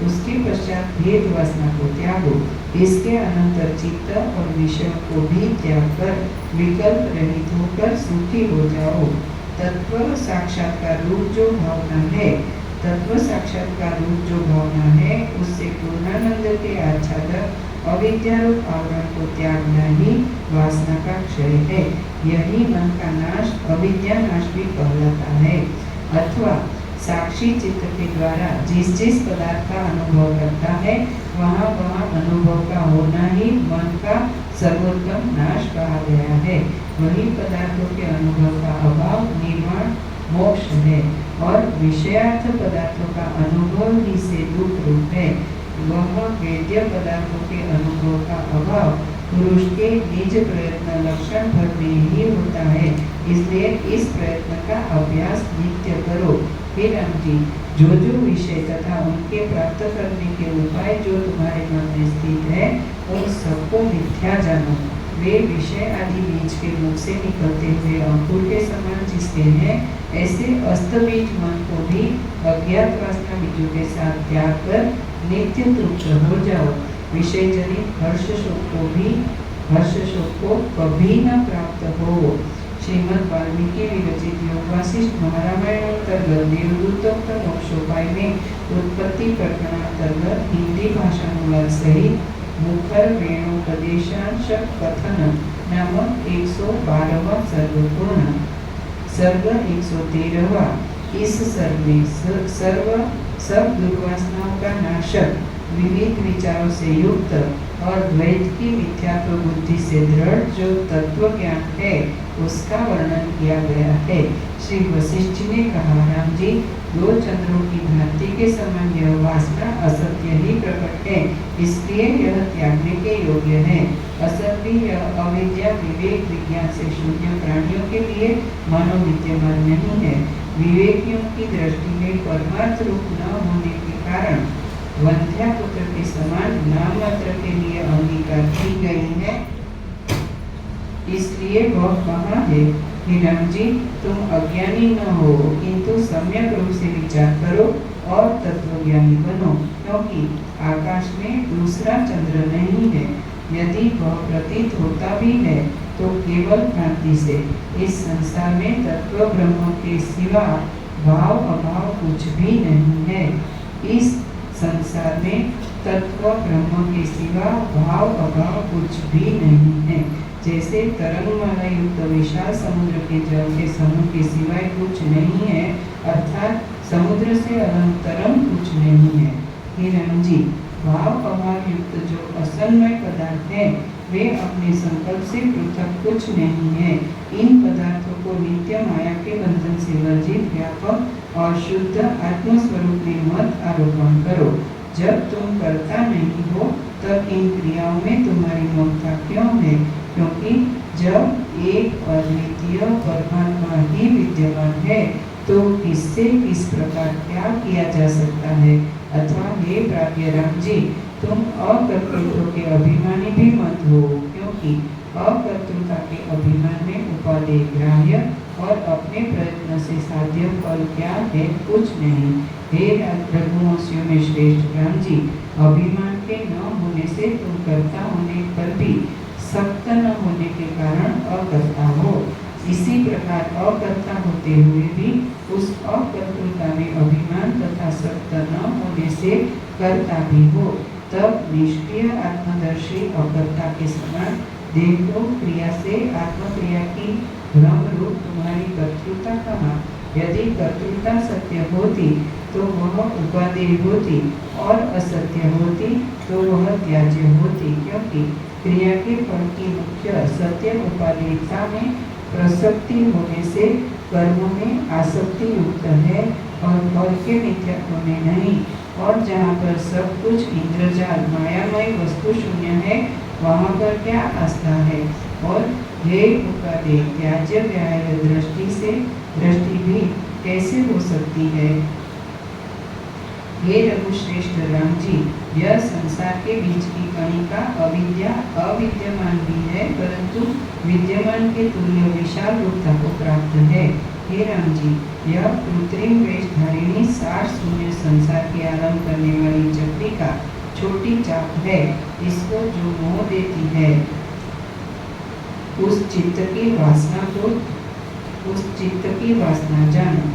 उसके पश्चात भेद वासना को त्यागो, इसके अनंतर चित्त और विषयों को भी त्याग कर विकल्प रहित होकर सुखी हो जाओ। तत्व साक्षात्कार रूप जो भावना है, तत्व साक्षात्कार रूप जो भावना है उससे पूर्णानंद के आच्छादक अविद्या रूप आवरण को त्यागना ही वासना का क्षय है। यही मन का नाश अविद्या नाश भी कहलाता है। अथवा साक्षी चित्त के द्वारा जिस पदार्थ का अनुभव करता है वहाँ अनुभव का होना ही मन का सर्वोत्तम नाश कहा गया है। वही पदार्थों के अनुभव का अभाव निर्वाण मोक्ष है और विषयार्थ पदार्थों का अनुभव ही से दुख रूप है। वह वेद्य पदार्थों के अनुभव का अभाव पुरुष के निज प्रयत्न लक्षण भर में ही होता है। इसलिए इस प्रयत्न का अभ्यास नित्य करो। हे राम जी, जो विषय तथा उनके प्राप्त करने के उपाय जो तुम्हारे मन में स्थित है उन सबको मिथ्या जानो। वे विषय आदि बीज के मुख से निकलते हुए अंकुर के समान जिसके हैं, ऐसे अस्त बीज मन को भी अज्ञात वासना बीजों के साथ त्याग कर नित्य तृप्त हो जाओ। विषय जनित हर्ष शोक को कभी न प्राप्त हो। श्रीमद् वाल्मीकि विरचित योग वासिष्ठ महारामायण अंतर्गत देवदूतोक्त मोक्षोपाय में उत्पत्ति प्रकरणांतर्गत हिंदी भाषा अनुवाद सहित मुखर वेणोपदेशांश कथन नामक 112वां सर्ग पूर्ण। सर्ग 113वां। इस सर्ग में सब दुर्वासनाओं का नाशक, विविध विचारों से युक्त और द्वैत की मिथ्यात्व बुद्धि से दृढ़ जो तत्व ज्ञान है उसका वर्णन किया गया है। श्री वशिष्ठ जी ने कहा, राम जी, दो चंद्रों की भ्रांति के समान यह वासना असत्य ही प्रकट है, इसलिए यह त्यागने के योग्य है। असत्य यह अविद्या विवेक विज्ञान से शून्य प्राणियों के लिए मानो विद्यमान नहीं है। विवेकियों की दृष्टि में परमार्थ रूप न होने के कारण वंध्या पुत्र के समान नाम मात्र के लिए अंगीकार की गई है, इसलिए वह कहाँ है। हे राम जी, तुम अज्ञानी न हो किंतु सम्यक रूप से विचार करो और तत्वज्ञानी बनो, क्योंकि आकाश में दूसरा चंद्र नहीं है यदि वह प्रतीत होता भी है तो केवल भ्रांति से। इस संसार में तत्व ब्रह्म के सिवा भाव अभाव कुछ भी नहीं है। इस संसार में तत्व ब्रह्म के सिवा भाव अभाव कुछ भी नहीं है। जैसे तरंगमाला युक्त विशाल समुद्र के जल के समूह के सिवाय कुछ नहीं है, अर्थात समुद्र से अलग तरंग कुछ नहीं है। हे राम जी, भाव अभाव युक्त जो असन्मय पदार्थ है वे अपने संकल्प से पृथक कुछ नहीं है। इन पदार्थों को नित्य माया के बंधन से वर्जित व्यापक और शुद्ध आत्मस्वरूप में मत आरोपण करो। जब तुम करता नहीं हो तब इन क्रियाओं में तुम्हारी ममता क्यों है? क्योंकि जब एक अद्वितीय परमात्मा ही विद्यमान है तो किससे किस प्रकार क्या किया जा सकता है? अथवा हे प्राज्ञ राम जी, तुम अकर्तृत्व के अभिमानी भी मत हो, क्योंकि अकर्तृता के अभिमान में उपादेय ग्राह्य और अपने प्रयत्न से साध्य फल क्या है? कुछ नहीं। हे रघुवंशियों में श्रेष्ठ राम जी, अभिमान के न होने से तुम कर्ता होने पर भी सक्त न होने के कारण अकर्ता हो। इसी प्रकार अकर्ता होते हुए भी उस अकर्तृता में अभिमान तथा सक्त न होने से कर्ता भी हो, तब निष्क्रिय आत्मदर्शी अकर्ता के समान देवरूप क्रिया से आत्मक्रिया की भ्रम रूप तुम्हारी कर्तृता कहाँ? यदि कर्तृता सत्य होती तो वह उपादेय होती, और असत्य होती तो वह त्याज्य होती, क्योंकि क्रिया के फल की मुख्य सत्य उपादेयता में प्रसक्ति होने से कर्म में आसक्ति युक्त है और फल के मिथ्यात्व में नहीं। और जहाँ पर सब कुछ इंद्रजाल मायामय वस्तु शून्य है, वहाँ पर क्या आस्था है? और ये उपादेय त्याज्य व्याय दृष्टि भी कैसे हो सकती है? हे रघुश्रेष्ठ राम जी, यह संसार के बीच की कणिका अविद्या अविद्यमान भी है, परंतु विद्यमान के तुल्य विशाल रूपता को प्राप्त है। हे राम जी, यह कृत्रिम वेशधारिणी सार शून्य संसार के आरंभ करने वाली चक्री का छोटी चाप है। इसको जो मोह देती है उस चित्त की वासना जानो।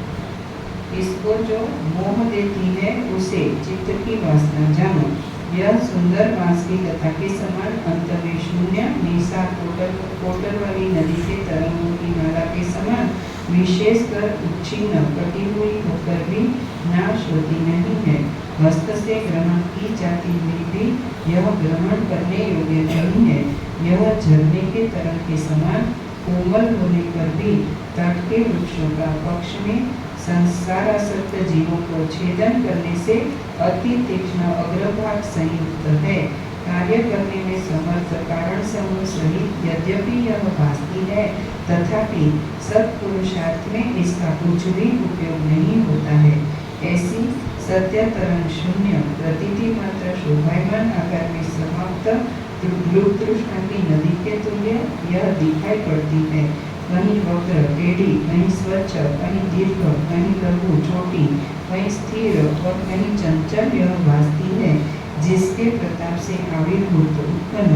इसको जो मोह देती है उसे चित्त की वासना जानो। यह सुंदर बांस की लता के समान अंत में शून्य निसार कोटर वाली नदी के तरंगों की माला के समान विशेषकर उच्छिन्न कटी हुई होकर भी नाश होती नहीं है। हस्त से ग्रहण की जाती हुई भी यह ग्रहण करने योग्य नहीं है। यह झरने के तरंग के समान कोमल होने पर भी तट के वृक्षों का पक्ष में संसारासक्त जीवों को छेदन करने से अति तीक्ष्ण अग्रभाग संयुक्त है। कार्य करने में समर्थ कारण समूह सहित यद्यपि यह भासती है, तथापि सत्पुरुषार्थ में इसका कुछ भी उपयोग नहीं होता है। ऐसी सत्य तरंग शून्य प्रतीति मात्र शोभायमान आकार में समाप्त तृष्णा की नदी के तुल्य यह दिखाई पड़ती है। कहीं वक्र टेढ़ी, कहीं स्वच्छ, कहीं दीर्घ, कहीं लघु छोटी, कहीं स्थिर और कहीं चंचल यह भासती है, जिसके प्रताप से आविर्भूत उत्पन्न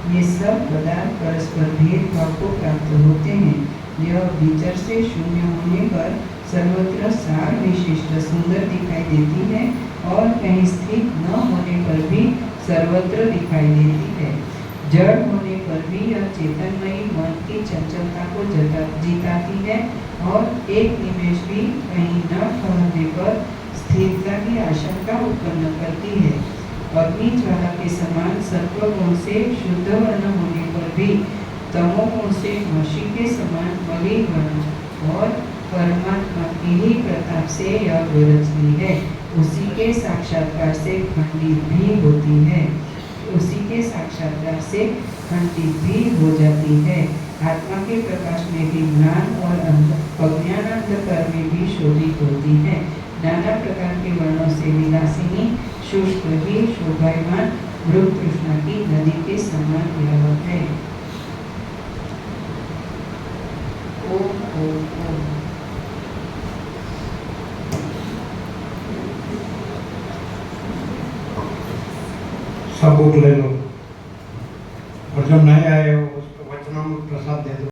ये सब पदार्थ परस्पर भेदभाव को प्राप्त होते हैं। यह भीतर से शून्य होने पर सर्वत्र सार विशिष्ट सुंदर दिखाई देती है और कहीं स्थित न होने पर भी सर्वत्र दिखाई देती है। जड़ होने पर भी यह चेतनमयी मन की चंचलता को जिताती है और एक निमेष भी कहीं न ठहरने पर स्थिरता की आशंका उत्पन्न करती है। अग्नि ज्वाला के समान सत्वगुण से शुद्ध वर्ण होने पर भी तमोगुण से मशी के समान मलिन वर्ण और परमात्मा की ही प्रताप से यह विरचती है। उसी के साक्षात्कार से खंडित भी होती है, उसी के साक्षात्कार से खंडित भी हो जाती है। आत्मा के प्रकाश में भी ज्ञान और अज्ञान अंधकार में भी शोभित होती है। नाना प्रकार के वर्णों से विलासिनी शुष्क ही शोभायमान मृग तृष्णा की नदी के समान यह है। ओम ओम ओम। सब बुक ले लो। जो नए आए हो उसको वचनामृत प्रसाद दे दो।